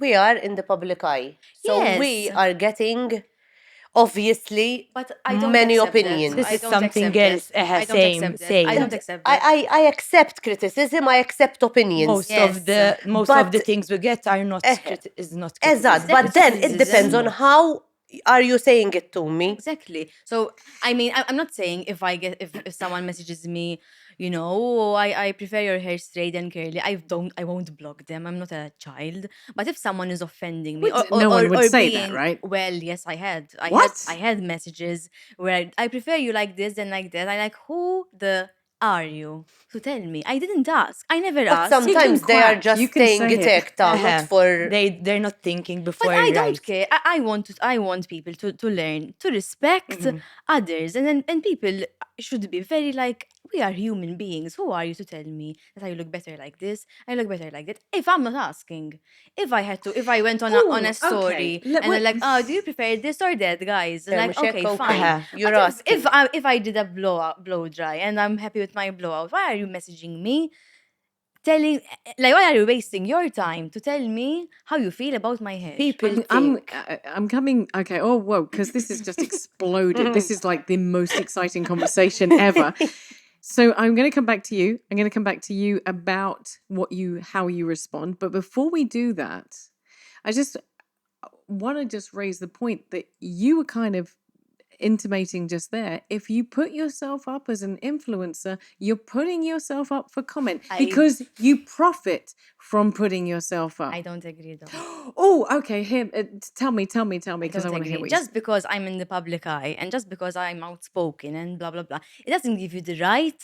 We are in the public eye. So we Yes. are getting, obviously, But I don't many accept that. opinions. This I is don't something accept that. else. I don't Same, accept that. I same. don't And accept that. I accept criticism, I accept opinions. Yes. Most of the But things we get are not eh, is not exact. criticism. Exactly. But It's then This it is depends on them. not. how are you saying it to me. Exactly. So I mean, I'm not saying if someone messages me, oh, I prefer your hair straight and curly. I won't block them. I'm not a child. But if someone is offending me No one would or say that, being right? well, yes, What? I had messages where I prefer you like this than like that. I like who the are you to tell me? I didn't ask. I never But asked. You can sometimes they are quack, just you can staying say it. not for. They're not thinking But before I don't right. care. I want people to learn to respect others, and people should be very like we are human beings. Who are you to tell me that I look better like this? I look better like that. If I'm not asking, if I went on on a Ooh, story okay. Let- and they're wait. like, oh, do you prefer this or that, guys? And like, okay, fine. You're But asking. if I did a blow dry and I'm happy with my blowout, why are you messaging me? Telling like why are you wasting your time to tell me how you feel about my hair? People I'm think. I'm coming. Okay. Oh, whoa! Because this has just exploded. This is like the most exciting conversation ever. So I'm going to come back to you. I'm going to come back to you about how you respond. But before we do that, I just want to just raise the point that you were kind of intimating just there. If you put yourself up as an influencer, you're putting yourself up for comment because you profit from putting yourself up. I don't agree though. Oh, okay. Here, tell me, I because I don't want to hear agree. what Just because I'm in the public eye and just because I'm outspoken and blah blah blah, it doesn't give you the right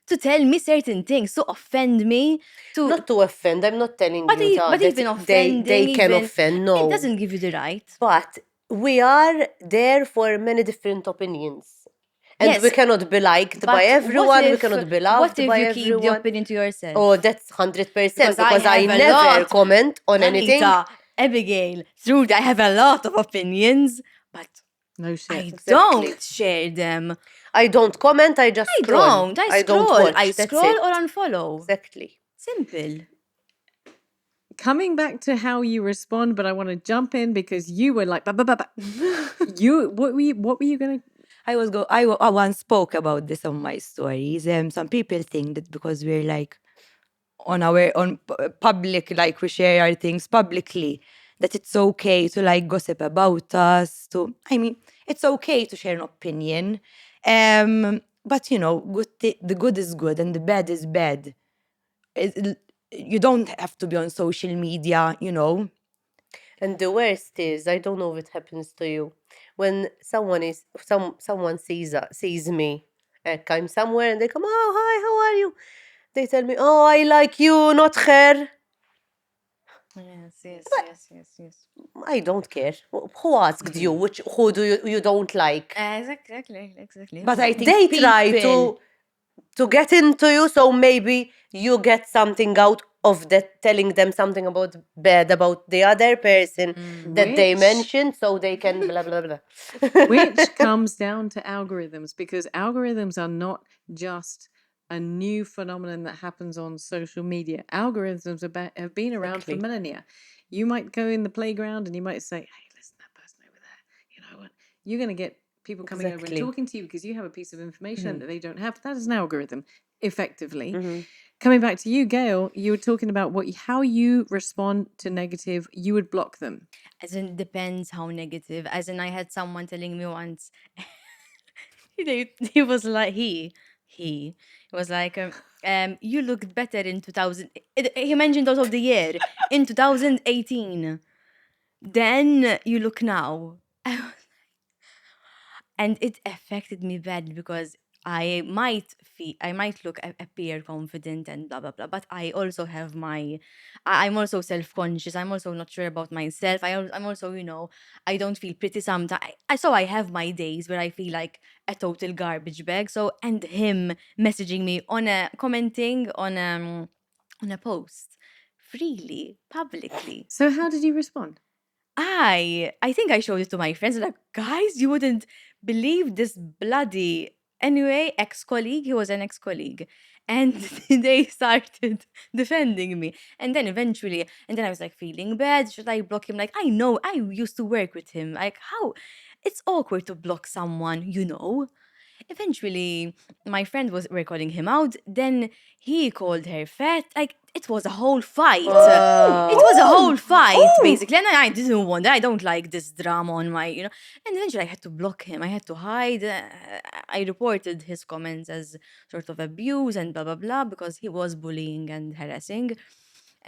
to tell me certain things, to offend me, to Not to offend. I'm not telling you but that even they offending, can even offend. it No, doesn't give you the right. but we are there for many different opinions, and we Yes, cannot be liked by but everyone. We cannot be what loved if by you keep the everyone. opinion to yourself? Oh, that's 100% Because I because I have a never lot. comment on anything. Lamita, Abigail, Trudy, I have a lot of opinions, but no shit. I Exactly. don't share them. I don't comment. I just I scroll. don't. I don't scroll. watch. I That's scroll it. or unfollow. Exactly. Simple. Coming back to how you respond, but I want to jump in because you were like, what were you gonna? I once spoke about this on my stories. Some people think that because we're like public, like we share our things publicly, that it's okay to like gossip about us. I mean, it's okay to share an opinion, but the good is good and the bad is bad. You don't have to be on social media. And the worst is, I don't know if it happens to you, when someone sees me, like I'm somewhere and they come, oh hi, how are you? They tell me, oh I like you, not her. Yes. I don't care. Who asked you? Who do you don't like? Exactly. But I think They try people. to get into you, so maybe you get something out of that, telling them something about bad about the other person that they Which mentioned, so they can blah blah blah. which comes down to algorithms, because algorithms are not just a new phenomenon that happens on social media. Algorithms have been around for Exactly. millennia. You might go in the playground and you might say, hey, listen, that person over there, you know what? You're going to get people coming over and Exactly. talking to you because you have a piece of information that they don't have. That is an algorithm, effectively. Mm-hmm. Coming back to you, Gail, you were talking about how you respond to negative. You would block them. As in, depends how negative. As in, I had someone telling me once. He was like he was like you looked better in 2000. He mentioned out of the year in 2018. Then you look now. And it affected me badly because I might appear confident and blah blah blah, but I also have I'm also self-conscious. I'm also not sure about myself. I'm also, I don't feel pretty sometimes. So I have my days where I feel like a total garbage bag. So, and him messaging me commenting on a post freely, publicly. So how did you respond? I think I showed it to my friends. Like, guys, you wouldn't believe this bloody Anyway, ex-colleague, he was an ex-colleague. And they started defending me. And then eventually, and then I was like feeling bad. Should I block him? Like, I know, I used to work with him. Like, how? It's awkward to block someone, you know? Eventually, my friend was were calling him out. Then he called her fat. Like it was a whole fight. It was a whole fight, basically. And I didn't want that. I don't like this drama on my, you know. And eventually, I had to block him. I had to hide. I reported his comments as sort of abuse and blah blah blah because he was bullying and harassing.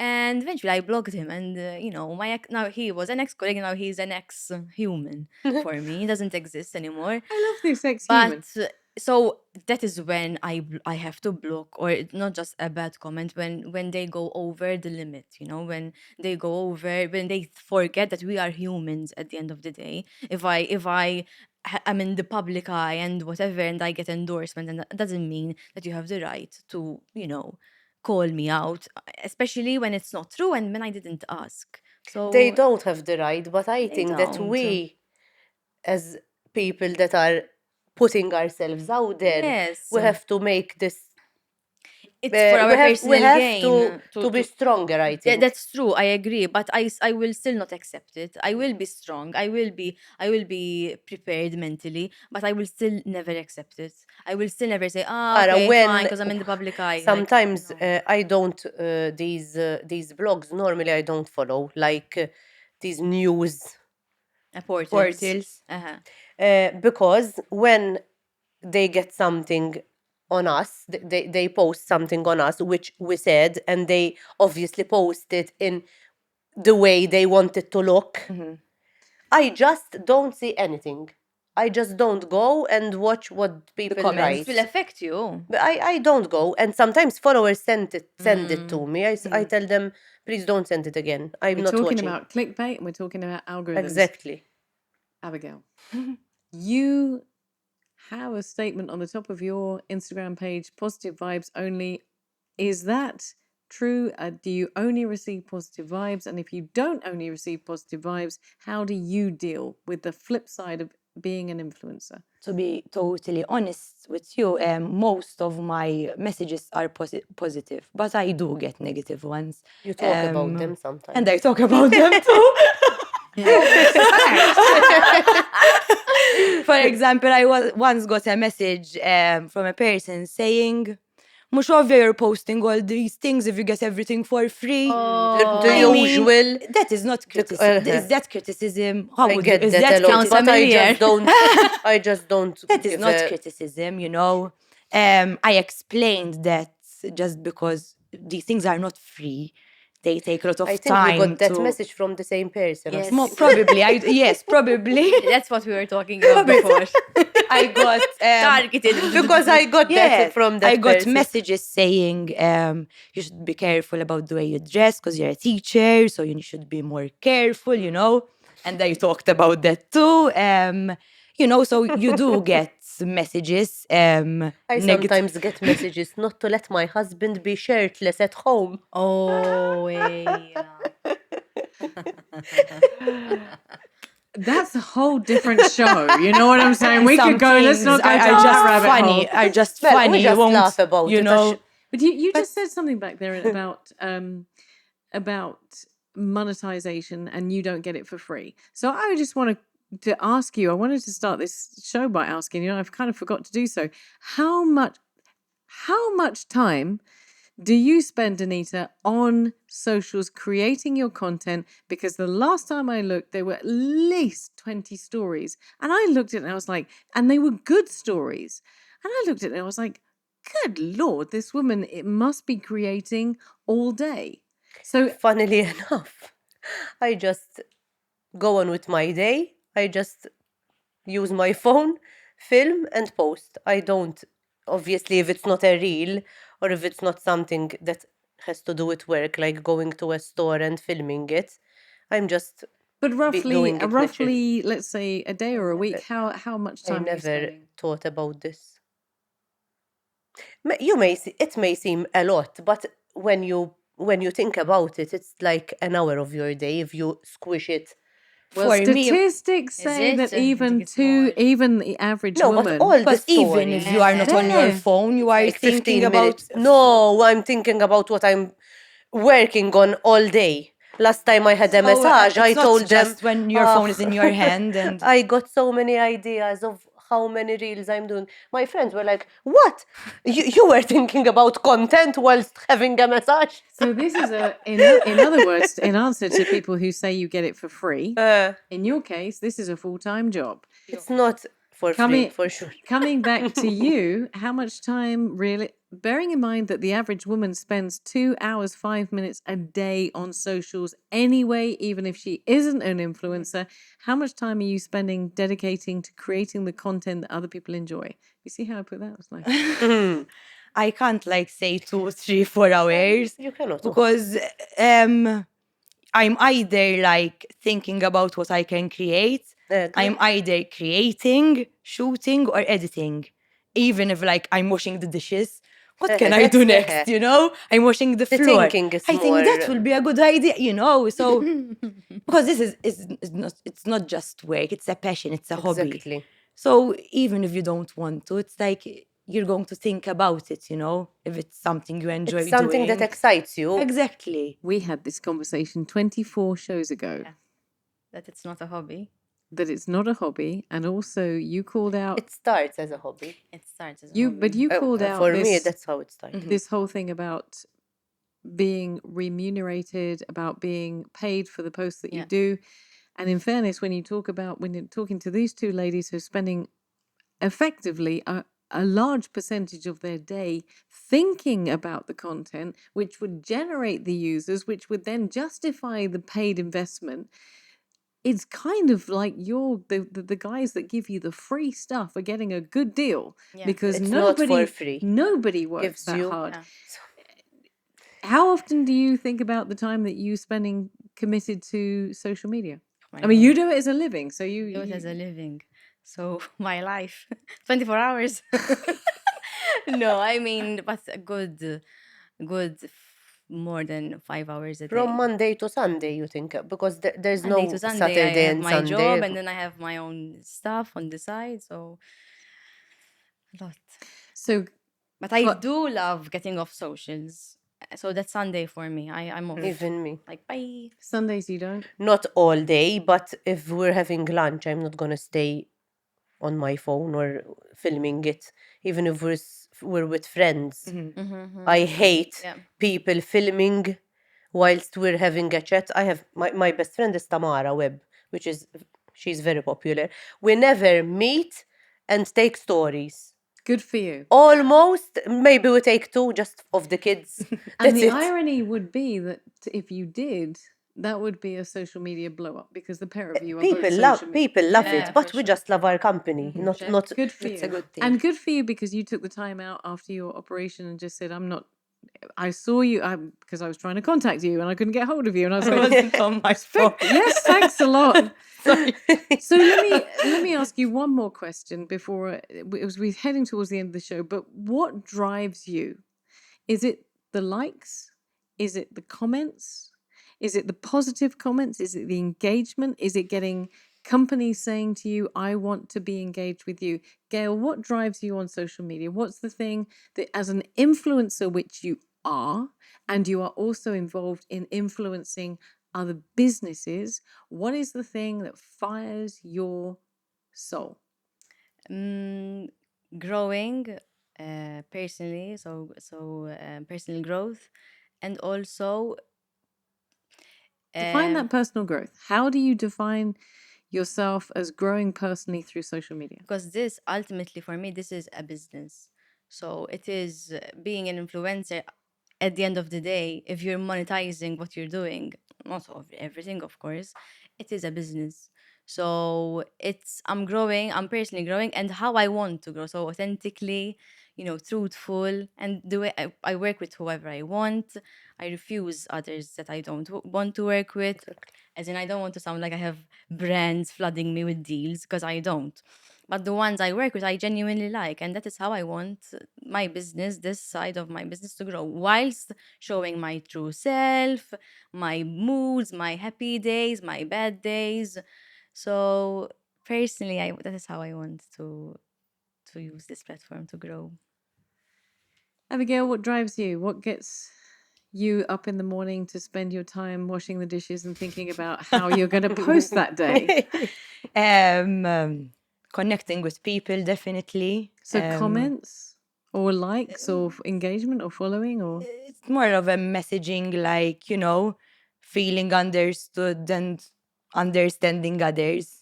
And eventually, I blocked him. And you know, now he was an ex-colleague. Now he's an ex-human for me. He doesn't exist anymore. I love this ex-human. But so that is when I have to block, or it's not just a bad comment when they go over the limit, you know, when they go over, when they forget that we are humans at the end of the day. If I am in the public eye and whatever, and I get endorsement, and that doesn't mean that you have the right to, you know, call me out, especially when it's not true and when I didn't ask. So They don't have the right, but I They think that don't. we, as people that are putting ourselves out there, Yes. we have to make this. It's for our we personal have gain. to be stronger. I Yeah, think that's true. I agree, but I will still not accept it. I will be strong. I will be prepared mentally, but I will still never accept it. I will still never say, "Ah, Ara, okay, when fine," because I'm in the public eye. Like, sometimes no. I don't these blogs normally I don't follow like these news Portals. Portals. because when they get something on us, they post something on us which we said, and they obviously post it in the way they want it to look. I just don't see anything. I just don't go and watch what people comments. It will write. affect you. But I don't go, and sometimes followers send it to me. I tell them, please don't send it again. I'm We're not talking watching. about clickbait and we're talking about algorithms. Exactly. Abigail, you have a statement on the top of your Instagram page, positive vibes only. Is that true? Do you only receive positive vibes? And if you don't only receive positive vibes, how do you deal with the flip side of being an influencer? To be totally honest with you, most of my messages are positive, but I do get negative ones. You talk about them sometimes. And I talk about them too. For example, once got a message from a person saying, "Mux ovvja you're posting all these things if you get everything for free." The I mean, usual. that is not criticism. Is that criticism? How I would get is that a lot, Sounds but familiar. I just don't. That is give not a- criticism, you know. I explained that just because these things are not free, they take a lot of I think time we got that to. message from the same person. Yes. Probably, yes, probably. That's what we were talking about before. I got Targeted. Because I got that from that I got person. messages saying you should be careful about the way you dress because you're a teacher, so you should be more careful, you know. And I talked about that too. You know, so you do get messages. I sometimes get messages not to let my husband be shirtless at home. Oh, yeah. That's a whole different show. You know what I'm saying? We Some could go. Let's not things go down are just that rabbit funny. hole. Are just Well, funny. we just you won't, laugh about you it. know. But you just said something back there about monetization, and you don't get it for free. So I just wanted to ask you. I wanted to start this show by asking you. I've kind of forgot to do so. How much time do you spend, Anita, on socials creating your content? Because the last time I looked, there were at least 20 stories. And I looked at it and I was like, and they were good stories. And I looked at it and I was like, good Lord, this woman, it must be creating all day. So Funnily enough, I just go on with my day. I just use my phone, film, and post. I don't, obviously, if it's not a reel or if it's not something that has to do with work, like going to a store and filming it, I'm just. but doing it roughly, let's say a day or a week, how much I time are you never spending? thought about this. It may seem a lot, but when you think about it, it's like an hour of your day if you squish it Well, For me, statistics say it? that I think it's more. even the average No, but woman. all the because even stories. if you are not on your There. phone, you are Like thinking 15 about. minutes. No, I'm thinking about what I'm working on all day. Last time I had a So massage, I it's not told them, just when your "Ah, phone is in your hand and I got so many ideas of how many reels I'm doing. My friends were like, what? You were thinking about content whilst having a massage? So this is in other words, in answer to people who say you get it for free. In your case, this is a full-time job. It's not for free, Coming for sure. coming back to you, how much time really? Bearing in mind that the average woman spends 2 hours 5 minutes a day on socials anyway, even if she isn't an influencer, how much time are you spending dedicating to creating the content that other people enjoy? You see how I put that? It was like I can't like say 2, 3, 4 hours You cannot. because um I'm either like thinking about what I can create. I'm either creating, shooting, or editing. Even if like I'm washing the dishes, what can I do next? You know, I'm washing the The floor. thinking is I think that more- will be a good idea. You know, so because this is not it's not just work. It's a passion. It's a hobby. Exactly. So even if you don't want to, it's like you're going to think about it. You know, if it's something you enjoy It's something that doing. excites you. Exactly. we had this conversation 24 shows ago That it's not a hobby. that it's not a hobby, and also you called out It starts as a hobby. It starts as a you hobby. but you called out For me, this that's how it started. this whole thing about being remunerated, about being paid for the posts that you Yeah. do. And in fairness, when you're talking to these two ladies who are spending effectively a large percentage of their day thinking about the content, which would generate the users, which would then justify the paid investment. It's kind of like the guys that give you the free stuff are getting a good deal Yeah. because It's not for nobody free. nobody works Gives that you- hard. Yeah. How often do you think about the time that you spending committed to social media? My I mean, you God. do it as a living, so you, Do it you as a living. So my life, 24 hours. No, I mean, but a more than 5 hours a day. From Monday to Sunday, you think, because there's Monday no to Sunday, Saturday I have and my Sunday. job, and then I have my own stuff on the side. So a lot. so But I But- do love getting off socials. So that's Sunday for me. I'm off. Even me. Like, bye. Sundays you don't. Not all day, but if we're having lunch, I'm not gonna stay on my phone or filming it. Even if we're with friends. I hate Yeah. people filming whilst we're having a chat. I have my best friend is Tamara Webb, which is she's very popular. We never meet and take stories. Good for you. Almost, maybe we take two just of the kids. And That's the it. irony would be that if you did, that would be a social media blow up because the pair of you are both social media. People love Yeah, it, but for we sure. just love our company. Not Good for It's you. a good thing. And good for you because you took the time out after your operation and just said, I'm not. I saw you because I was trying to contact you and I couldn't get hold of you. And I was It like, wasn't on my phone. yes, thanks a lot. So let me ask you one more question before as we're heading towards the end of the show. But what drives you? Is it the likes? Is it the comments? Is it the positive comments? Is it the engagement? Is it getting companies saying to you, I want to be engaged with you? Gail, what drives you on social media? What's the thing that, as an influencer, which you are, and you are also involved in influencing other businesses, what is the thing that fires your soul? Growing personally, personal growth, and also Define um, that personal growth. How do you define yourself as growing personally through social media? because this ultimately for me this is a business. So it is being an influencer. At the end of the day, if you're monetizing what you're doing, not of everything, of course, it is a business. So I'm growing, I'm personally growing, and how I want to grow. So authentically, truthful, and the way I work with whoever I want. I refuse others that I don't want to work with. As in, I don't want to sound like I have brands flooding me with deals because I don't. But the ones I work with, I genuinely like. And that is how I want my business, this side of my business, to grow, whilst showing my true self, my moods, my happy days, my bad days. So personally, that is how I want to use this platform to grow. Abigail, what drives you? What gets you up in the morning to spend your time washing the dishes and thinking about how you're going to post that day? Connecting with people, definitely. So comments or likes or engagement or following or It's more of a messaging, like, feeling understood and understanding others,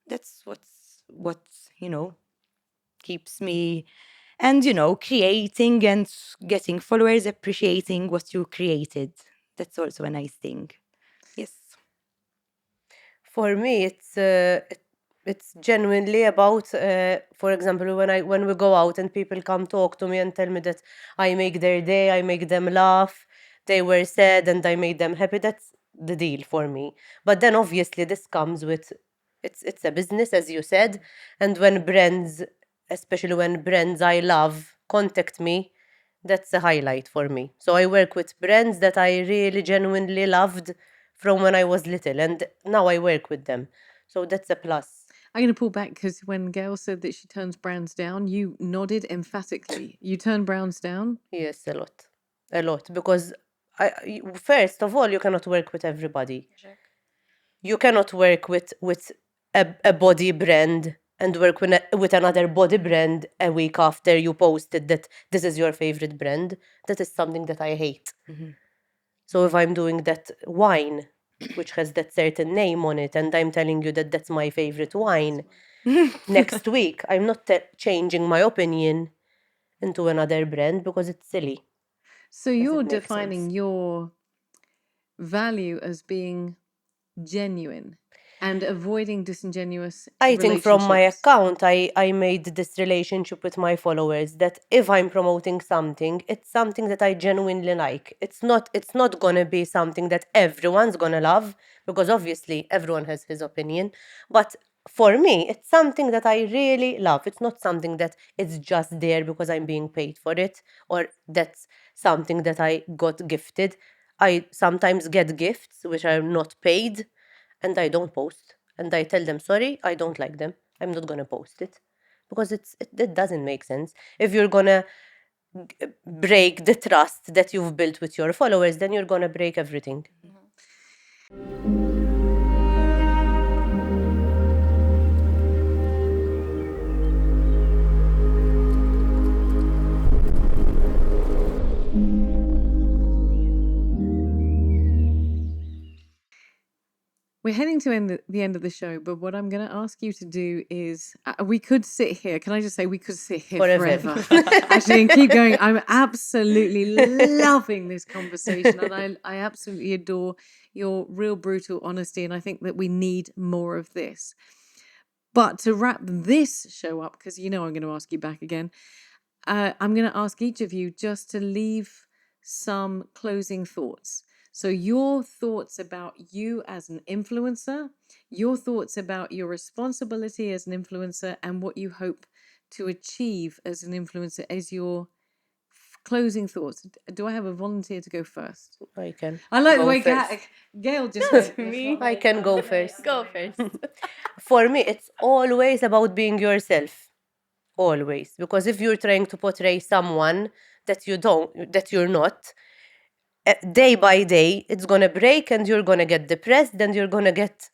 That's what, keeps me. And, creating and getting followers, appreciating what you created. That's also a nice thing. Yes. For me, it's genuinely about, for example, when we go out and people come talk to me and tell me that I make their day, I make them laugh, they were sad and I made them happy. That's the deal for me. But then obviously this comes with, it's a business, as you said, and when brands, especially when brands I love contact me, that's a highlight for me. So I work with brands that I really genuinely loved from when I was little, and now I work with them. So that's a plus. I'm going to pull back because when Gail said that she turns brands down, you nodded emphatically. You turn brands down? Yes, a lot. Because first of all, you cannot work with everybody. You cannot work with a body brand and work with another body brand a week after you posted that this is your favorite brand. That is something that I hate. So if I'm doing that wine, which has that certain name on it, and I'm telling you that that's my favorite wine, next week I'm not changing my opinion into another brand because it's silly. So you're make defining sense? your value as being genuine and avoiding disingenuous I think from my relationships. account, I made this relationship with my followers that if I'm promoting something, it's something that I genuinely like. It's not gonna be something that everyone's gonna love because obviously everyone has his opinion. But for me, it's something that I really love. It's not something that it's just there because I'm being paid for it or that's something that I got gifted. I sometimes get gifts which are not paid and I don't post. And I tell them, sorry, I don't like them. I'm not gonna post it because it doesn't make sense. If you're gonna break the trust that you've built with your followers, then you're gonna break everything. We're heading to the end of the show, but what I'm going to ask you to do is we could sit here. Can I just say we could sit here Forever. forever? Actually, and keep going. I'm absolutely loving this conversation, and I absolutely adore your real brutal honesty, and I think that we need more of this. But to wrap this show up, because I'm going to ask you back again, I'm going to ask each of you just to leave some closing thoughts. So, your thoughts about you as an influencer, your thoughts about your responsibility as an influencer, and what you hope to achieve as an influencer as your closing thoughts. Do I have a volunteer to go first? I can. I like the go way first. Gail just went. Me? I can go first. Go first. For me, it's always about being yourself. Always. Because if you're trying to portray someone that you're not, day by day, it's gonna break and you're gonna get depressed and you're gonna get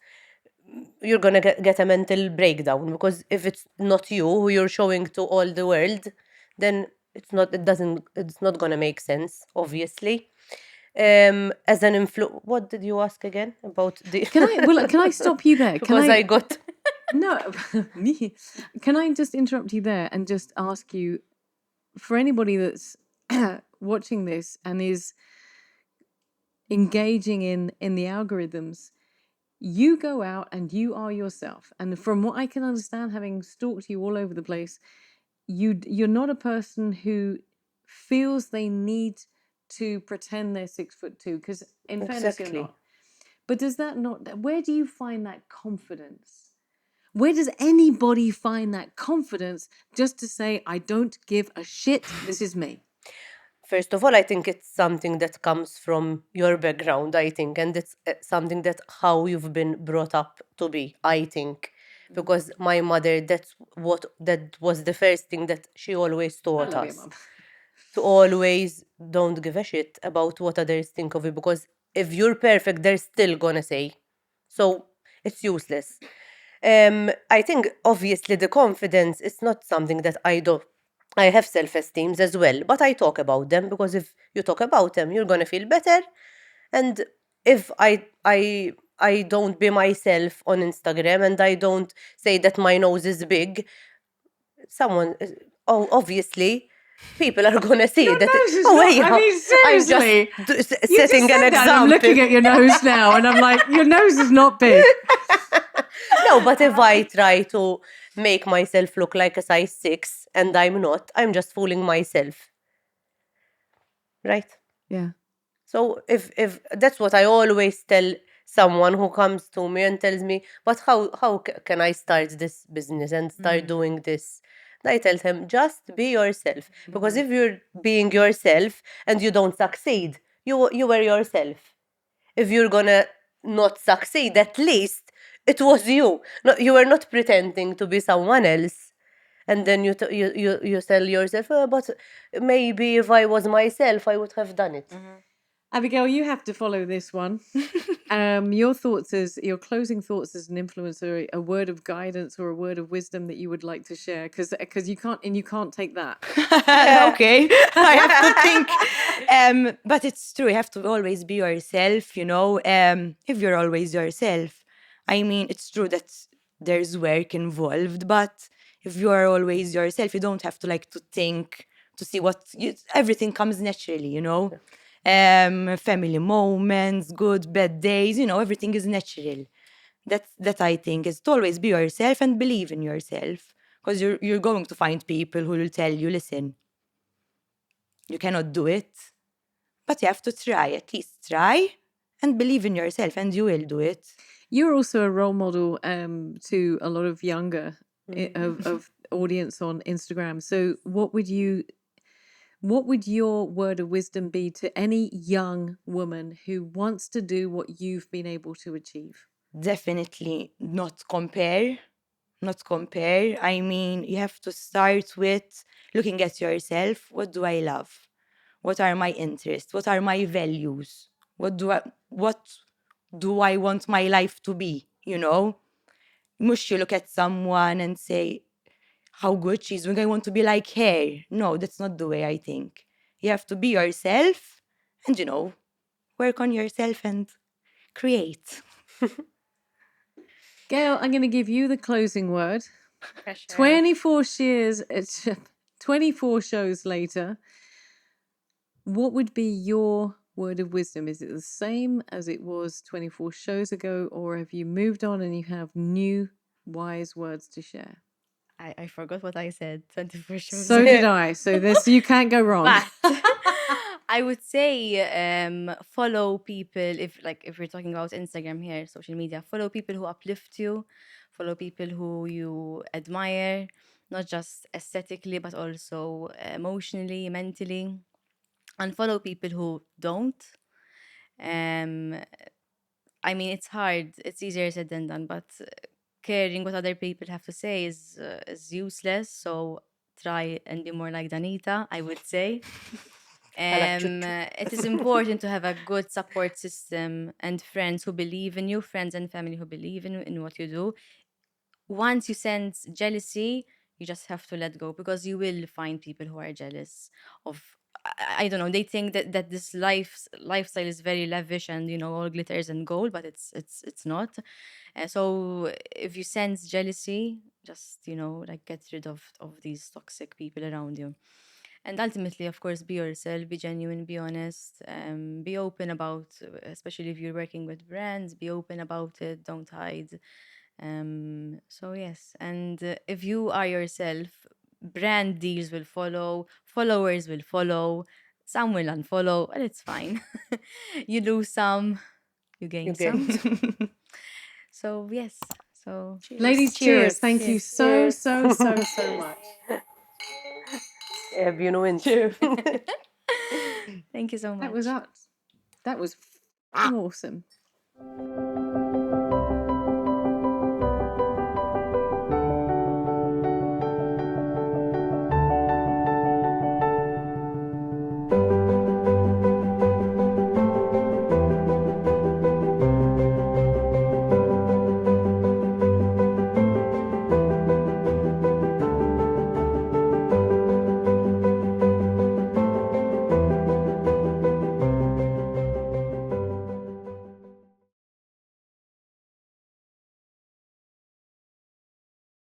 a mental breakdown because if it's not you who you're showing to all the world, then it's not gonna make sense, obviously. As an what did you ask again about the Can I stop you there? because I got No, me. Can I just interrupt you there and just ask you, for anybody that's watching this and is engaging in the algorithms, you go out and you are yourself. And from what I can understand, having stalked you all over the place, you're not a person who feels they need to pretend they're 6'2", because in fairness, you're exactly. not. But does that not? Where do you find that confidence? Where does anybody find that confidence just to say, I don't give a shit, this is me? First of all, I think it's something that comes from your background, I think, and it's something that how you've been brought up to be, I think. Because my mother, that was the first thing that she always I taught love you, us. Mum. To always don't give a shit about what others think of you, because if you're perfect, they're still gonna say. So it's useless. I think obviously the confidence is not something that I do. I have self-esteems as well, but I talk about them because if you talk about them, you're gonna feel better. And if I don't be myself on Instagram and I don't say that my nose is big, someone oh obviously people are gonna see Your that nose is oh not, I yeah, mean, I'm just seriously. You just setting an said that and I'm looking example. at your nose now and I'm like, your nose is not big. No, but if I try to make myself look like a size 6 and I'm not, I'm just fooling myself. Right? Yeah. So if that's what I always tell someone who comes to me and tells me, but how can I start this business and start doing this? And I tell him, just be yourself. Because if you're being yourself and you don't succeed, you were yourself. If you're gonna not succeed, at least it was you. No, you were not pretending to be someone else. And then you tell yourself, oh, but maybe if I was myself, I would have done it. Abigail, you have to follow this one. Your thoughts as your closing thoughts as an influencer, a word of guidance or a word of wisdom that you would like to share, because you can't take that. Okay, I have to think. But it's true. You have to always be yourself. If you're always yourself, I mean, it's true that there's work involved. But if you are always yourself, you don't have to like to think to see everything comes naturally. Family moments, good, bad days. Everything is natural. That I think is to always be yourself and believe in yourself. Because you're going to find people who will tell you, listen, you cannot do it, but you have to try. At least try and believe in yourself, and you will do it. You're also a role model to a lot of younger of audience on Instagram. So what would your word of wisdom be to any young woman who wants to do what you've been able to achieve? Definitely not compare. Not compare. I mean, you have to start with looking at yourself. What do I love? What are my interests? What are my values? What do I want my life to be? Must you look at someone and say, how good she's doing, I want to be like her. No, that's not the way I think. You have to be yourself and, work on yourself and create. Gail, I'm going to give you the closing word. Pressure. 24 years, 24 shows later, what would be your word of wisdom? Is it the same as it was 24 shows ago, or have you moved on and you have new wise words to share? I forgot what I said. 24 shows. So did I. So you can't go wrong. But I would say follow people if we're talking about Instagram here, social media, follow people who uplift you, follow people who you admire, not just aesthetically but also emotionally, mentally, and follow people who don't. Um, I mean, it's hard. It's easier said than done, but caring what other people have to say is useless. So try and be more like Danita, I would say. like Chuchu. It is important to have a good support system and friends who believe in you, friends and family who believe in what you do. Once you sense jealousy, you just have to let go because you will find people who are jealous of. I don't know. They think that this lifestyle is very lavish and all glitters and gold, but it's not. So if you sense jealousy, just like get rid of these toxic people around you. And ultimately, of course, be yourself, be genuine, be honest, be open about, especially if you're working with brands, be open about it, don't hide. So yes, and if you are yourself, brand deals will follow, followers will follow, some will unfollow, and it's fine. You lose some, you gain You gain some. So yes, So, Ladies, cheers. Thank you so, so, so, so much. You win. thank you so much. That was us. That was awesome.